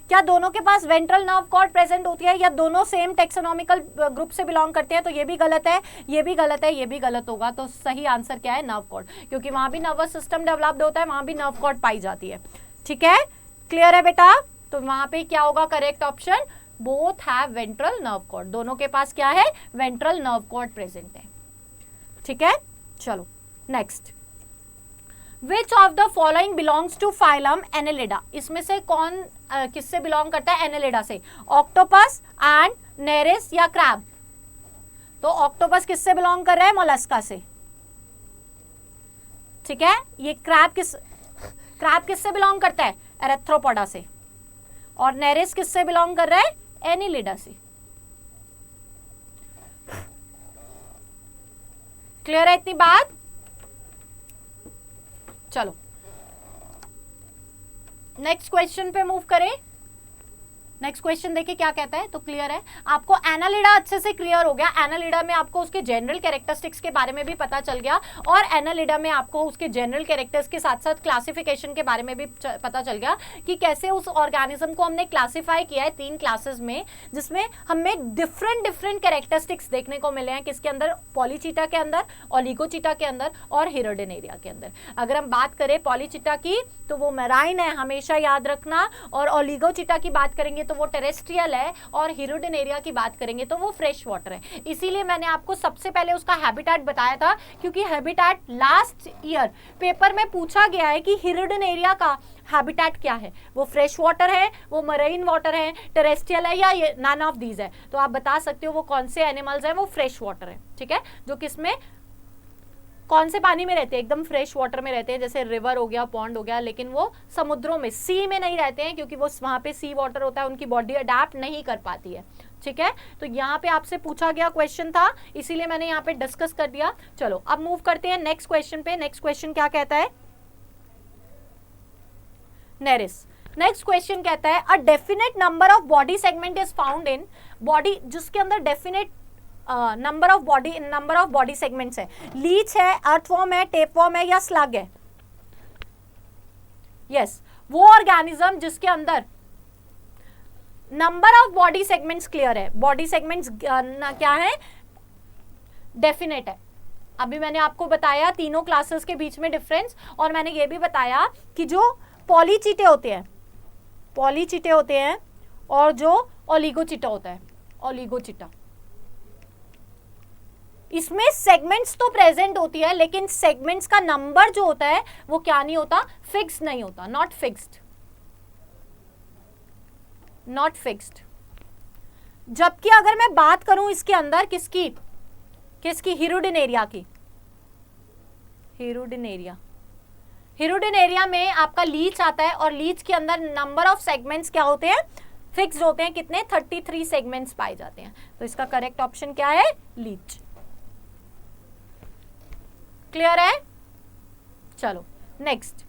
क्या दोनों के पास वेंट्रल नर्व कॉर्ड प्रेजेंट होती है, या दोनों सेम टेक्सोनॉमिकल ग्रुप से बिलोंग करते हैं? तो ये भी गलत है, ये भी गलत है, ये भी गलत होगा। तो सही आंसर क्या है? नर्व कॉर्ड, क्योंकि वहां भी नर्वस सिस्टम डेवलप्ड होता है, वहां भी नर्व कॉर्ड पाई जाती है। ठीक है, क्लियर है बेटा? तो वहां पे क्या होगा correct option? Both have ventral nerve cord. दोनों के पास क्या है? वेंट्रल नर्व कॉर्ड प्रेजेंट है। ठीक है, चलो next, which of the following belongs to phylum annelida? इसमें से कौन किससे बिलोंग करता है? एनेलिडा से। ऑक्टोपस, एंड, नेरेस या क्रैब? तो ऑक्टोपस किससे बिलोंग कर रहा है? मोलस्का से। ठीक है, ये क्रैब किससे बिलोंग करता है? एरेथ्रोपोडा से। और नेरेस किससे बिलोंग कर रहा है? एनिलिडा से। क्लियर है इतनी बात? चलो नेक्स्ट क्वेश्चन पे मूव करें। नेक्स्ट क्वेश्चन देखिए क्या कहता है। तो क्लियर है आपको? एनालिडा अच्छे से क्लियर हो गया। एनालिडा में आपको उसके जनरल कैरेक्टरिस्टिक्स के बारे में भी पता चल गया, और एनालिडा में आपको उसके जनरल कैरेक्टर्स के साथ साथ क्लासिफिकेशन के बारे में भी पता चल गया कि कैसे उस ऑर्गेनिज्म को हमने क्लासिफाई किया है 3 क्लासेस में, जिसमें हमें डिफरेंट कैरेक्टरिस्टिक्स देखने को मिले हैं। किसके अंदर? पॉलीचीटा के अंदर, ओलिगोचीटा के अंदर और हिरोडेनेरिया के अंदर। अगर हम बात करें पॉलीचीटा की तो वो मैराइन है, हमेशा याद रखना, और ओलिगोचीटा की बात करेंगे तो वो टेरेस्ट्रियल है, और हिरोडेनेरिया की बात करेंगे तो वो फ्रेश वाटर है। इसीलिए मैंने आपको सबसे पहले उसका हैबिटेट बताया था, क्योंकि हैबिटेट लास्ट ईयर पेपर में पूछा गया है कि हिरोडेनेरिया का हैबिटेट क्या है। वो फ्रेश वाटर है, वो मरीन वाटर है, टेरेस्ट्रियल है, या नन ऑफ दीज है? तो आप बता सकते हो वो कौन से एनिमल्स हैं। वो फ्रेश वाटर है। ठीक है, जो किसमें, कौन से पानी में रहते हैं? एकदम फ्रेश वाटर में रहते हैं, जैसे रिवर हो गया, पॉन्ड हो गया, लेकिन वो समुद्रों में, सी में नहीं रहते हैं, क्योंकि वो वहां पे सी वाटर होता है, उनकी बॉडी अडेप्ट नहीं कर पाती है। ठीक है, तो यहाँ पे आपसे पूछा गया क्वेश्चन था, इसीलिए मैंने यहाँ पे डिस्कस कर दिया। चलो अब मूव करते हैं नेक्स्ट क्वेश्चन पे। नेक्स्ट क्वेश्चन क्या कहता है? नेरेस। नेक्स्ट क्वेश्चन कहता है a definite number of body segment is found in body, जिसके अंदर definite number of body segments है। लीच है, अर्थवॉर्म है, टेपवॉर्म है, या स्लग है? यस, वो ऑर्गेनिज्म जिसके अंदर number of body segments clear है, बॉडी सेगमेंट्स क्या है? डेफिनेट है। अभी मैंने आपको बताया तीनों क्लासेस के बीच में डिफरेंस, और मैंने ये भी बताया कि जो पॉलीचीटे होते हैं और जो ओलिगोचीटा होता है, ओलिगोचीटा, इसमें सेगमेंट्स तो प्रेजेंट होती है, लेकिन सेगमेंट्स का नंबर जो होता है वो क्या नहीं होता? फिक्स नहीं होता, नॉट फिक्स्ड। जबकि अगर मैं बात करूं इसके अंदर किसकी हिरोडेनेरिया की, हिरोडेनेरिया में आपका लीच आता है, और लीच के अंदर नंबर ऑफ सेगमेंट्स क्या होते हैं? फिक्स्ड होते हैं, कितने 33 सेगमेंट्स पाए जाते हैं। तो इसका करेक्ट ऑप्शन क्या है? लीच। क्लियर है? चलो next,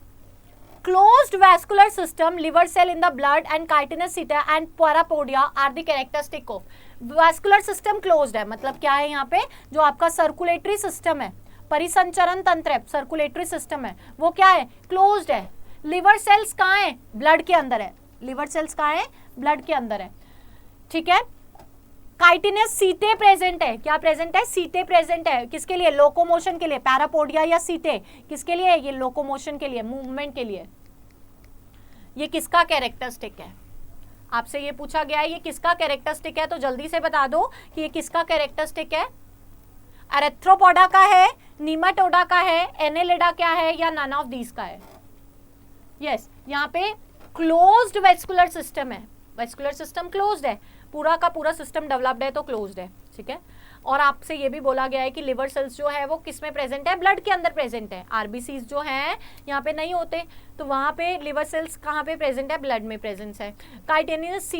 closed vascular system, liver cell in the blood and chitinous seta and parapodia are the characteristic of vascular system closed है, मतलब क्या है यहाँ पे, जो आपका सर्कुलेटरी सिस्टम है, परिसंचरण तंत्र है, सर्कुलेटरी सिस्टम है, वो क्या है? क्लोज्ड है। लिवर सेल्स कहाँ है? ब्लड के अंदर है। लिवर सेल्स कहाँ है? ब्लड के अंदर है, ठीक है। काइटिनस सीटे प्रेजेंट है, क्या प्रेजेंट है? सीटे प्रेजेंट है, किसके लिए? लोकोमोशन के लिए। पैरापोडिया या सीटे किसके लिए? ये लोकोमोशन के लिए, मूवमेंट के लिए। ये किसका कैरेक्टरिस्टिक है? आपसे ये पूछा गया है ये किसका कैरेक्टरिस्टिक है, तो जल्दी से बता दो कि ये किसका कैरेक्टरिस्टिक है। एरेथ्रोपोडा का है, नीमाटोडा का है, एनेलिडा क्या है, या नन ऑफ दीज का है? यस, यहाँ पे क्लोज्ड वेस्कुलर सिस्टम है, वेस्कुलर सिस्टम क्लोज्ड है, पूरा का पूरा सिस्टम डेवलप्ड है तो क्लोज्ड है, ठीक है। और आपसे ये भी बोला गया है कि लिवर सेल्स जो है वो किस में प्रेजेंट है? ब्लड के अंदर प्रेजेंट है। आरबीसीज जो हैं यहाँ पे नहीं होते, तो वहाँ पे लिवर सेल्स कहाँ पे प्रेजेंट है? ब्लड में प्रेजेंस है। काइटिनस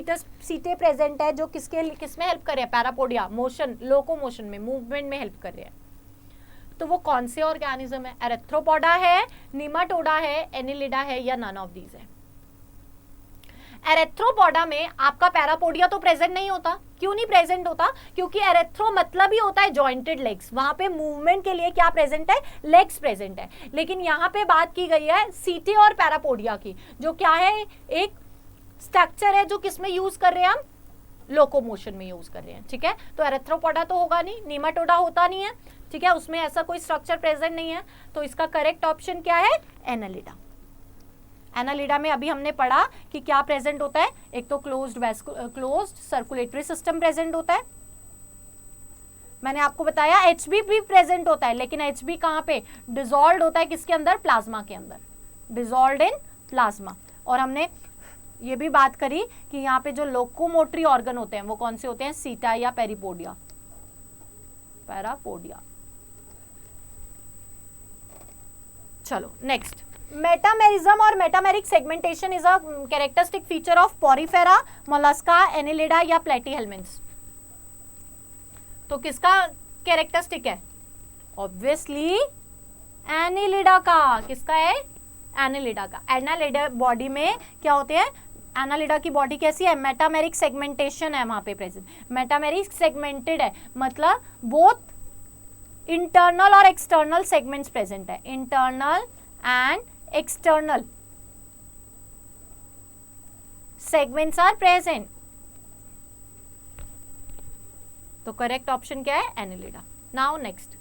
सीटे प्रेजेंट है, जो किस में हेल्प कर रहे हैं? पैरापोडिया, मोशन, लोकोमोशन में, मूवमेंट में हेल्प कर रहे हैं। तो वो कौन से ऑर्गेनिज्म है? एरेथ्रोपोडा है, नीमाटोडा है, एनिलिडा है, या नन ऑफ दीज है? एरेथ्रोपोडा में आपका पैरापोडिया तो प्रेजेंट नहीं होता। क्यों नहीं प्रेजेंट होता? क्योंकि एरेथ्रो मतलब ही होता है जॉइंटेड लेग्स, वहां पे मूवमेंट के लिए क्या प्रेजेंट है? लेग्स प्रेजेंट है। लेकिन यहाँ पे बात की गई है सीटे और पैरापोडिया की, जो क्या है? एक स्ट्रक्चर है जो किसमें यूज कर रहे हैं हम? लोकोमोशन में यूज कर रहे हैं, ठीक है। तो एरेथ्रोपोडा तो होगा नहीं, नीमाटोडा होता नहीं है, ठीक है, उसमें ऐसा कोई स्ट्रक्चर प्रेजेंट नहीं है। तो इसका करेक्ट ऑप्शन क्या है? एनालिडा। एनालिडा में अभी हमने पढ़ा कि क्या प्रेजेंट होता है? एक तो क्लोज्ड सर्कुलेटरी सिस्टम प्रेजेंट होता है, मैंने आपको बताया एचबी भी प्रेजेंट होता है, लेकिन एचबी कहाँ पे? डिसॉल्व्ड होता है, किसके अंदर? प्लाज्मा के अंदर, डिसॉल्व्ड इन प्लाज्मा। और हमने ये भी बात करी कि यहाँ पे जो लोकोमोटरी ऑर्गन होते हैं वो कौन से होते हैं? सीटा या पेरिपोडिया, पैरापोडिया। चलो नेक्स्ट, मेटामेरिज्म और metameric segmentation is a characteristic feature of Porifera, Mollusca, Annelida या प्लेटीहेल्मिन्थ्स। तो किसका कैरेक्टरिस्टिक है? ऑब्वियसली एनिलिडा का। किसका है? एनिलिडा का। एनालिडा बॉडी में क्या होते हैं? एनालिडा की बॉडी कैसी है? मेटामेरिक सेगमेंटेशन है वहां पे प्रेजेंट। मेटामेरिक सेगमेंटेड है मतलब बोथ इंटरनल और एक्सटर्नल सेगमेंट्स प्रेजेंट है, internal and external segments are present। तो करेक्ट ऑप्शन क्या है? एनिलिडा। नाउ नेक्स्ट,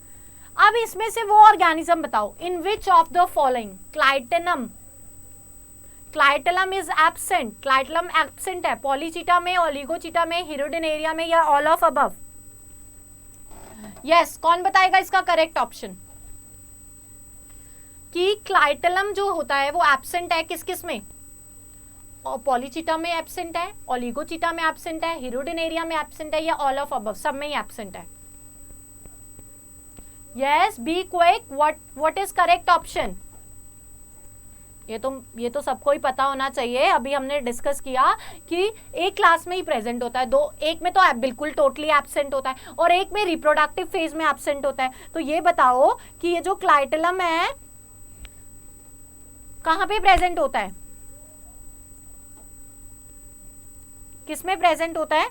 अब इसमें से वो ऑर्गेनिज्म बताओ in which of the following clitellum, clitellum is absent, clitellum absent है पॉलीचीटा में, ओलिगोचीटा में, हिरोडिनेरिया में, या ऑल ऑफ अबव? यस, कौन बताएगा इसका करेक्ट ऑप्शन? कि क्लाइटेलम जो होता है वो एब्सेंट है किस किस में? और पॉलीचीटा में एब्सेंट है, ओलिगोचीटा में एब्सेंट है, हिरोडिनेरिया में एब्सेंट है, या ऑल ऑफ अबव? सब में ही एब्सेंट है। Yes, be quick, what is correct option? ये तो सबको ही पता होना चाहिए। अभी हमने डिस्कस किया कि एक क्लास में ही प्रेजेंट होता है, दो, एक में तो बिल्कुल टोटली एब्सेंट होता है और एक में रिप्रोडक्टिव फेज में एब्सेंट होता है। तो ये बताओ कि ये जो क्लाइटेलम है कहां पे प्रेजेंट होता है? किसमें प्रेजेंट होता है?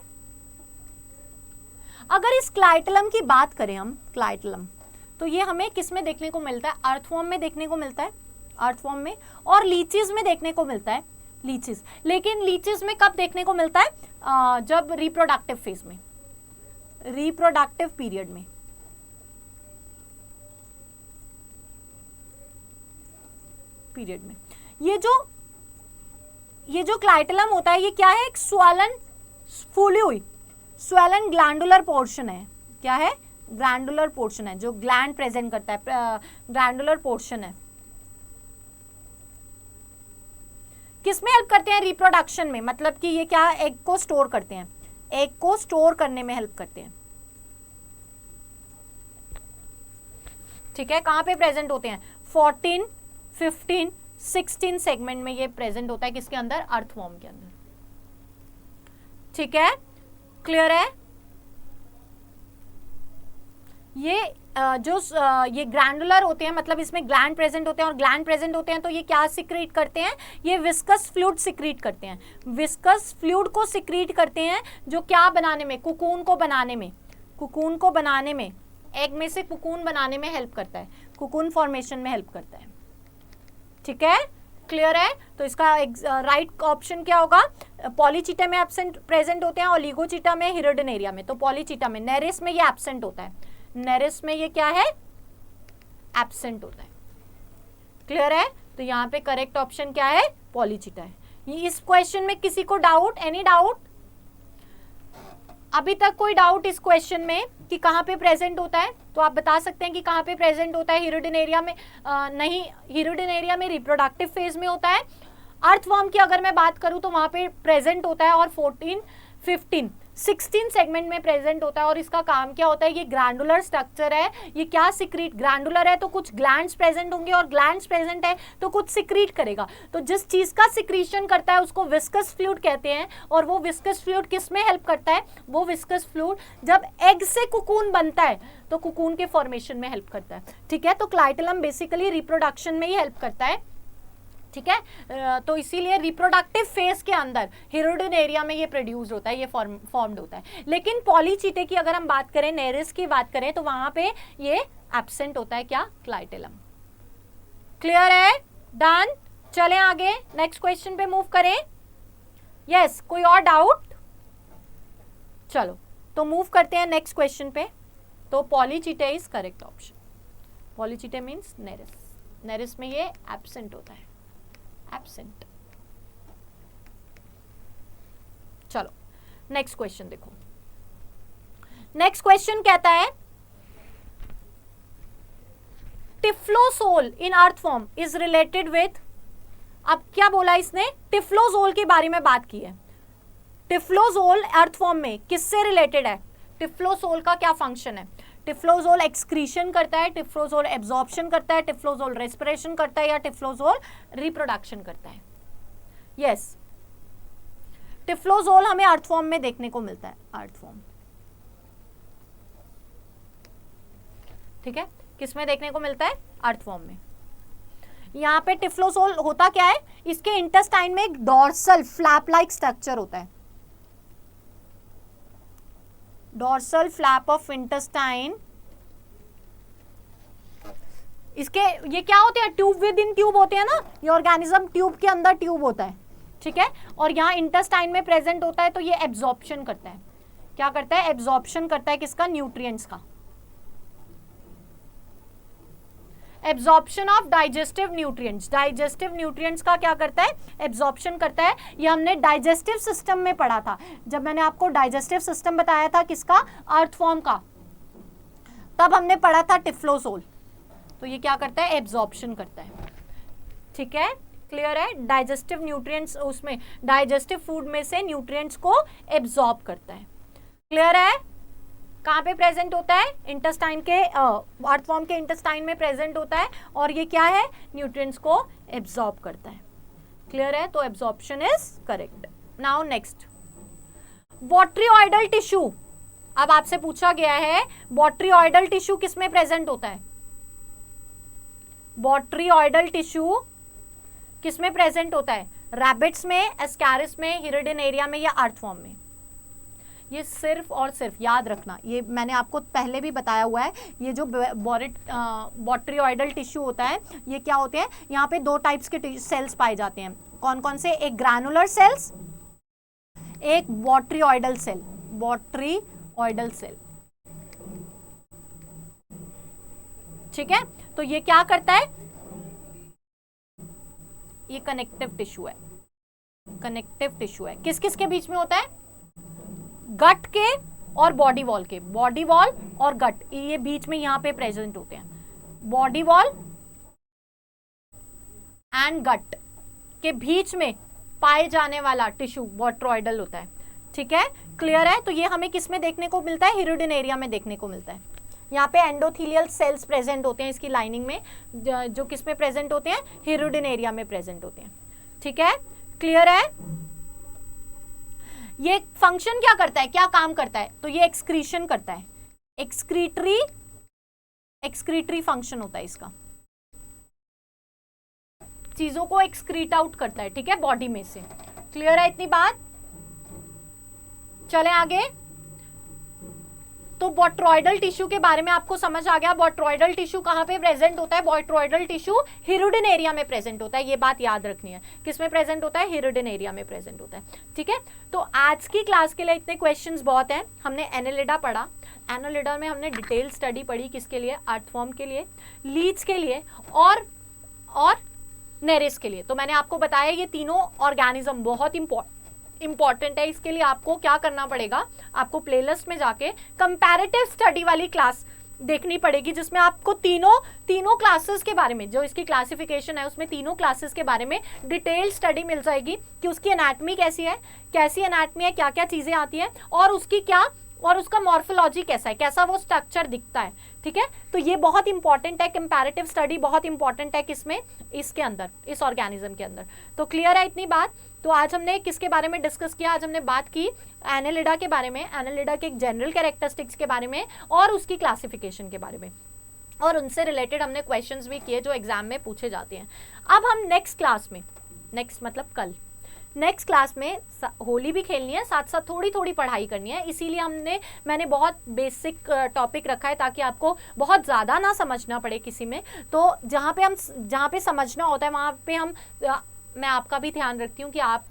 अगर इस क्लाइटेलम की बात करें हम, क्लाइटेलम, तो ये हमें किस में देखने को मिलता है? अर्थवॉर्म में देखने को मिलता है, अर्थवॉर्म में, और लीचीज में देखने को मिलता है, लीचीज। लेकिन लीचीज में कब देखने को मिलता है? जब रिप्रोडक्टिव फेज में, रिप्रोडक्टिव पीरियड में। पीरियड में ये जो क्लाइटेलम होता है ये क्या है? एक स्वैलन, फूली हुई स्वैलन ग्लैंडुलर पोर्शन है। क्या है? ग्लैंडुलर पोर्शन है, जो ग्लैंड प्रेजेंट करता है, ग्लैंडुलर पोर्शन है। किसमें हेल्प करते हैं? रिप्रोडक्शन में, मतलब कि ये क्या? एग को स्टोर करते हैं, एग को स्टोर करने में हेल्प करते हैं, ठीक है। कहां पे प्रेजेंट होते हैं? 14, 15, 16 सेगमेंट में ये प्रेजेंट होता है, किसके अंदर? अर्थवॉर्म के अंदर। ठीक है, क्लियर है। ये ये ग्लैंडुलर होते हैं, मतलब इसमें ग्लैंड प्रेजेंट होते हैं, और ग्लैंड प्रेजेंट होते हैं तो ये क्या सिक्रीट करते हैं, ये विस्कस फ्लूइड सिक्रीट करते हैं, विस्कस फ्लूइड को सिक्रीट करते हैं, जो क्या बनाने में, कुकून को बनाने में, कुकून को बनाने में, एग में से कुकून बनाने में हेल्प करता है, कुकून फॉर्मेशन में हेल्प करता है। ठीक है, क्लियर है। तो इसका राइट ऑप्शन क्या होगा, पॉलीचीटा में एब्सेंट प्रेजेंट होते हैं, ओलिगोचीटा में, हिरोडिनेरिया में। तो पॉलीचीटा में, नेरिस में ये एब्सेंट होता है, नेरिस में ये क्या है, एब्सेंट होता है। क्लियर है। तो यहाँ पे करेक्ट ऑप्शन क्या है, पॉलीचीटा है। ये इस क्वेश्चन में किसी को डाउट, एनी डाउट, अभी तक कोई डाउट इस क्वेश्चन में कि कहाँ पे प्रेजेंट होता है? तो आप बता सकते हैं कि कहाँ पे प्रेजेंट होता है, हिरोडिनेरिया में नहीं, हिरोडिनेरिया में रिप्रोडक्टिव फेज में होता है। अर्थवर्म की अगर मैं बात करूँ तो वहाँ पे प्रेजेंट होता है, और 14, 15, 16 सेगमेंट में प्रेजेंट होता है। और इसका काम क्या होता है, ये ग्लैंडुलर स्ट्रक्चर है, ये क्या सिक्रीट, ग्लैंडुलर है तो कुछ ग्लैंड्स प्रेजेंट होंगे, और ग्लैंड्स प्रेजेंट है तो कुछ सिक्रीट करेगा। तो जिस चीज का सिक्रीशन करता है उसको विस्कस फ्लूइड कहते हैं। और वो विस्कस फ्लूइड किस में हेल्प करता है, वो विस्कस फ्लूइड जब एग से कुकून बनता है तो कुकून के फॉर्मेशन में हेल्प करता है। ठीक है, तो क्लाइटेलम बेसिकली रिप्रोडक्शन में ही हेल्प करता है। ठीक है, तो इसीलिए रिप्रोडक्टिव फेज के अंदर हिरोडिनेरिया में ये प्रोड्यूस होता है, ये फॉर्म्ड होता है। लेकिन पॉलीचीटे की अगर हम बात करें, नेरिस की बात करें, तो वहां पे ये एब्सेंट होता है, क्या, क्लाइटेलम। क्लियर है, डन। चलें आगे, नेक्स्ट क्वेश्चन पे मूव करें। यस, कोई और डाउट? चलो तो मूव करते हैं नेक्स्ट क्वेश्चन पे। तो polychaete is correct option. Polychaete means nereis, nereis में ये एब्सेंट होता है, एब्सेंट। चलो नेक्स्ट क्वेश्चन देखो। नेक्स्ट क्वेश्चन कहता है typhlosole in earthworm is related with, अब क्या बोला इसने, टिफ्लोसोल के बारे में बात की है। टिफ्लोसोल अर्थवर्म में किससे रिलेटेड है, टिफ्लोसोल का क्या फंक्शन है? टिफ्लोसोल एक्सक्रीशन करता है, टिफ्लोसोल एब्जॉर्प्शन करता है, टिफ्लोसोल रेस्पिरेशन करता है, या टिफ्लोसोल रिप्रोडक्शन करता है? यस, टिफ्लोसोल हमें अर्थफॉर्म में देखने को मिलता है, अर्थफॉर्म। ठीक है, किसमें देखने को मिलता है, अर्थफॉर्म में। यहां पे टिफ्लोसोल होता क्या है, इसके इंटेस्टाइन में एक डॉर्सल फ्लैप लाइक स्ट्रक्चर होता है, डॉर्सल फ्लैप ऑफ इंटेस्टाइन। इसके ये क्या होते हैं, ट्यूब विद इन ट्यूब होते हैं ना, ये ऑर्गेनिज्म ट्यूब के अंदर ट्यूब होता है। ठीक है, और यहाँ इंटेस्टाइन में प्रेजेंट होता है, तो ये एब्जॉर्प्शन करता है, क्या करता है, एब्जॉर्प्शन करता है किसका, न्यूट्रिएंट्स का, absorption of digestive nutrients. Digestive nutrients का क्या करता है, एब्जॉर्प्शन करता है। ये हमने डाइजेस्टिव सिस्टम में पढ़ा था, जब मैंने आपको डाइजेस्टिव सिस्टम बताया था किसका, अर्थफॉर्म का, तब हमने पढ़ा था टिफ्लोसोल। तो ये क्या करता है, एब्जॉर्प्शन करता है। ठीक है, क्लियर है। डाइजेस्टिव न्यूट्रिएंट्स, उसमें डाइजेस्टिव फूड में से न्यूट्रिएंट्स को एब्जॉर्ब करता है। क्लियर है। कहाँ पे प्रेजेंट होता है, इंटेस्टाइन के, अर्थवर्म के इंटेस्टाइन में प्रेजेंट होता है, और ये क्या है, न्यूट्रिएंट्स को एब्जॉर्ब करता है। क्लियर है, तो absorption is correct. Now next, botryoidal tissue. अब आपसे पूछा गया है बोट्रियोइडल टिश्यू किसमें प्रेजेंट होता है, बोट्रियोइडल टिश्यू किसमें प्रेजेंट होता है, रैबिट्स में, एस्कैरिस में, हिरोडिनेरिया में, या अर्थवर्म में? ये सिर्फ और सिर्फ याद रखना, ये मैंने आपको पहले भी बताया हुआ है, ये जो बोट्रियोइडल टिश्यू होता है, ये क्या होते हैं, यहाँ पे दो टाइप्स के सेल्स पाए जाते हैं। कौन कौन से, एक ग्रैनुलर सेल्स, एक बोट्रियोइडल सेल, बोट्रियोइडल सेल। ठीक है, तो ये क्या करता है, ये कनेक्टिव टिश्यू है, कनेक्टिव टिश्यू है। किस किस के बीच में होता है, गट के और बॉडी वॉल के, बॉडी वॉल और गट, ये बीच में यहां पे प्रेजेंट होते हैं। बॉडी वॉल एंड गट के बीच में पाए जाने वाला टिश्यू बोट्रियोइडल होता है। ठीक है, क्लियर है। तो ये हमें किस में देखने को मिलता है, हिरोडिनेरिया में देखने को मिलता है। यहाँ पे एंडोथेलियल सेल्स प्रेजेंट होते हैं इसकी लाइनिंग में, जो किस में प्रेजेंट होते हैं, हिरोडिनेरिया में प्रेजेंट होते हैं। ठीक है, क्लियर है। ये फंक्शन क्या करता है, क्या काम करता है, तो ये एक्सक्रीशन करता है, एक्सक्रीटरी फंक्शन होता है इसका, चीजों को एक्सक्रीट आउट करता है, ठीक है, बॉडी में से। क्लियर है इतनी बात? चले आगे। तो बॉट्रॉइडल टिश्यू के बारे में आपको समझ आ गया। बॉट्रॉइडल टिश्यू कहां पे प्रेजेंट होता है? बॉट्रॉइडल टिश्यू हिरुडिन एरिया में प्रेजेंट होता है, ये बात याद रखनी है। किस में प्रेजेंट होता है? हिरुडिन एरिया में प्रेजेंट होता है, ठीक है। तो आज की क्लास के लिए इतने क्वेश्चंस बहुत हैं। हमने एनालिडा पढ़ा, एनालिडा में हमने डिटेल स्टडी पढ़ी, किसके लिए? अर्थवर्म के लिए, लीच के लिए और नेरिस के लिए। तो मैंने आपको बताया ये तीनों ऑर्गेनिज्म बहुत इंपॉर्टेंट है। इसके लिए आपको क्या करना पड़ेगा? आपको प्लेलिस्ट में जाके कंपैरेटिव स्टडी वाली क्लास देखनी पड़ेगी, जिसमें आपको तीनों क्लासेस के बारे में, जो इसकी क्लासिफिकेशन है उसमें तीनों क्लासेस के बारे में डिटेल स्टडी मिल जाएगी कि उसकी एनाटमी कैसी है, कैसी एनाटमी है, क्या क्या चीजें आती हैं और उसकी क्या, और उसका मॉर्फोलॉजी कैसा है, कैसा वो स्ट्रक्चर दिखता है, ठीक है। तो ये बहुत इंपॉर्टेंट है, कंपैरेटिव स्टडी बहुत इंपॉर्टेंट है। किसमें? इसके अंदर, इस ऑर्गेनिज्म के अंदर। तो क्लियर है इतनी बात? तो आज हमने किसके बारे में डिस्कस किया? आज हमने बात की एनालिडा के बारे में, एनालिडा के जनरल कैरेक्टरिस्टिक्स के बारे में और उसकी क्लासिफिकेशन के बारे में, और उनसे रिलेटेड हमने क्वेश्चंस भी किए जो एग्जाम में पूछे जाते हैं। अब हम नेक्स्ट क्लास में, नेक्स्ट मतलब कल, नेक्स्ट क्लास में होली भी खेलनी है, साथ साथ थोड़ी थोड़ी पढ़ाई करनी है। इसीलिए मैंने बहुत बेसिक टॉपिक रखा है ताकि आपको बहुत ज़्यादा ना समझना पड़े किसी में। तो जहाँ पे समझना होता है वहाँ पे मैं आपका भी ध्यान रखती हूँ कि आप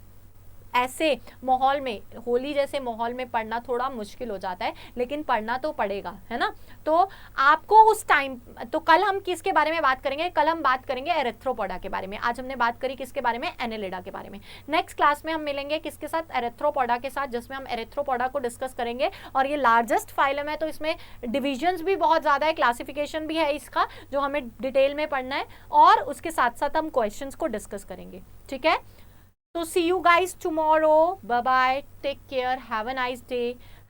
ऐसे माहौल में, होली जैसे माहौल में पढ़ना थोड़ा मुश्किल हो जाता है, लेकिन पढ़ना तो पड़ेगा, है ना। तो आपको उस टाइम, तो कल हम किसके बारे में बात करेंगे? कल हम बात करेंगे एरेथ्रोपोडा के बारे में। आज हमने बात करी किसके बारे में? एनालिडा के बारे में। नेक्स्ट क्लास में हम मिलेंगे किसके साथ? एरेथ्रोपोडा के साथ, जिसमें हम एरेथ्रोपोडा को डिस्कस करेंगे। और ये लार्जेस्ट फाइलम है, तो इसमें डिविजन्स भी बहुत ज़्यादा है, क्लासिफिकेशन भी है इसका, जो हमें डिटेल में पढ़ना है, और उसके साथ साथ हम क्वेश्चंस को डिस्कस करेंगे, ठीक है। So see you guys tomorrow. Bye bye. Take care. Have a nice day.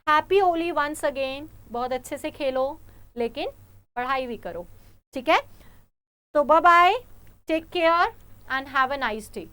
Happy Holi once again. बहुत अच्छे से खेलो, लेकिन पढ़ाई भी करो, ठीक है। तो bye bye. Take care and have a nice day.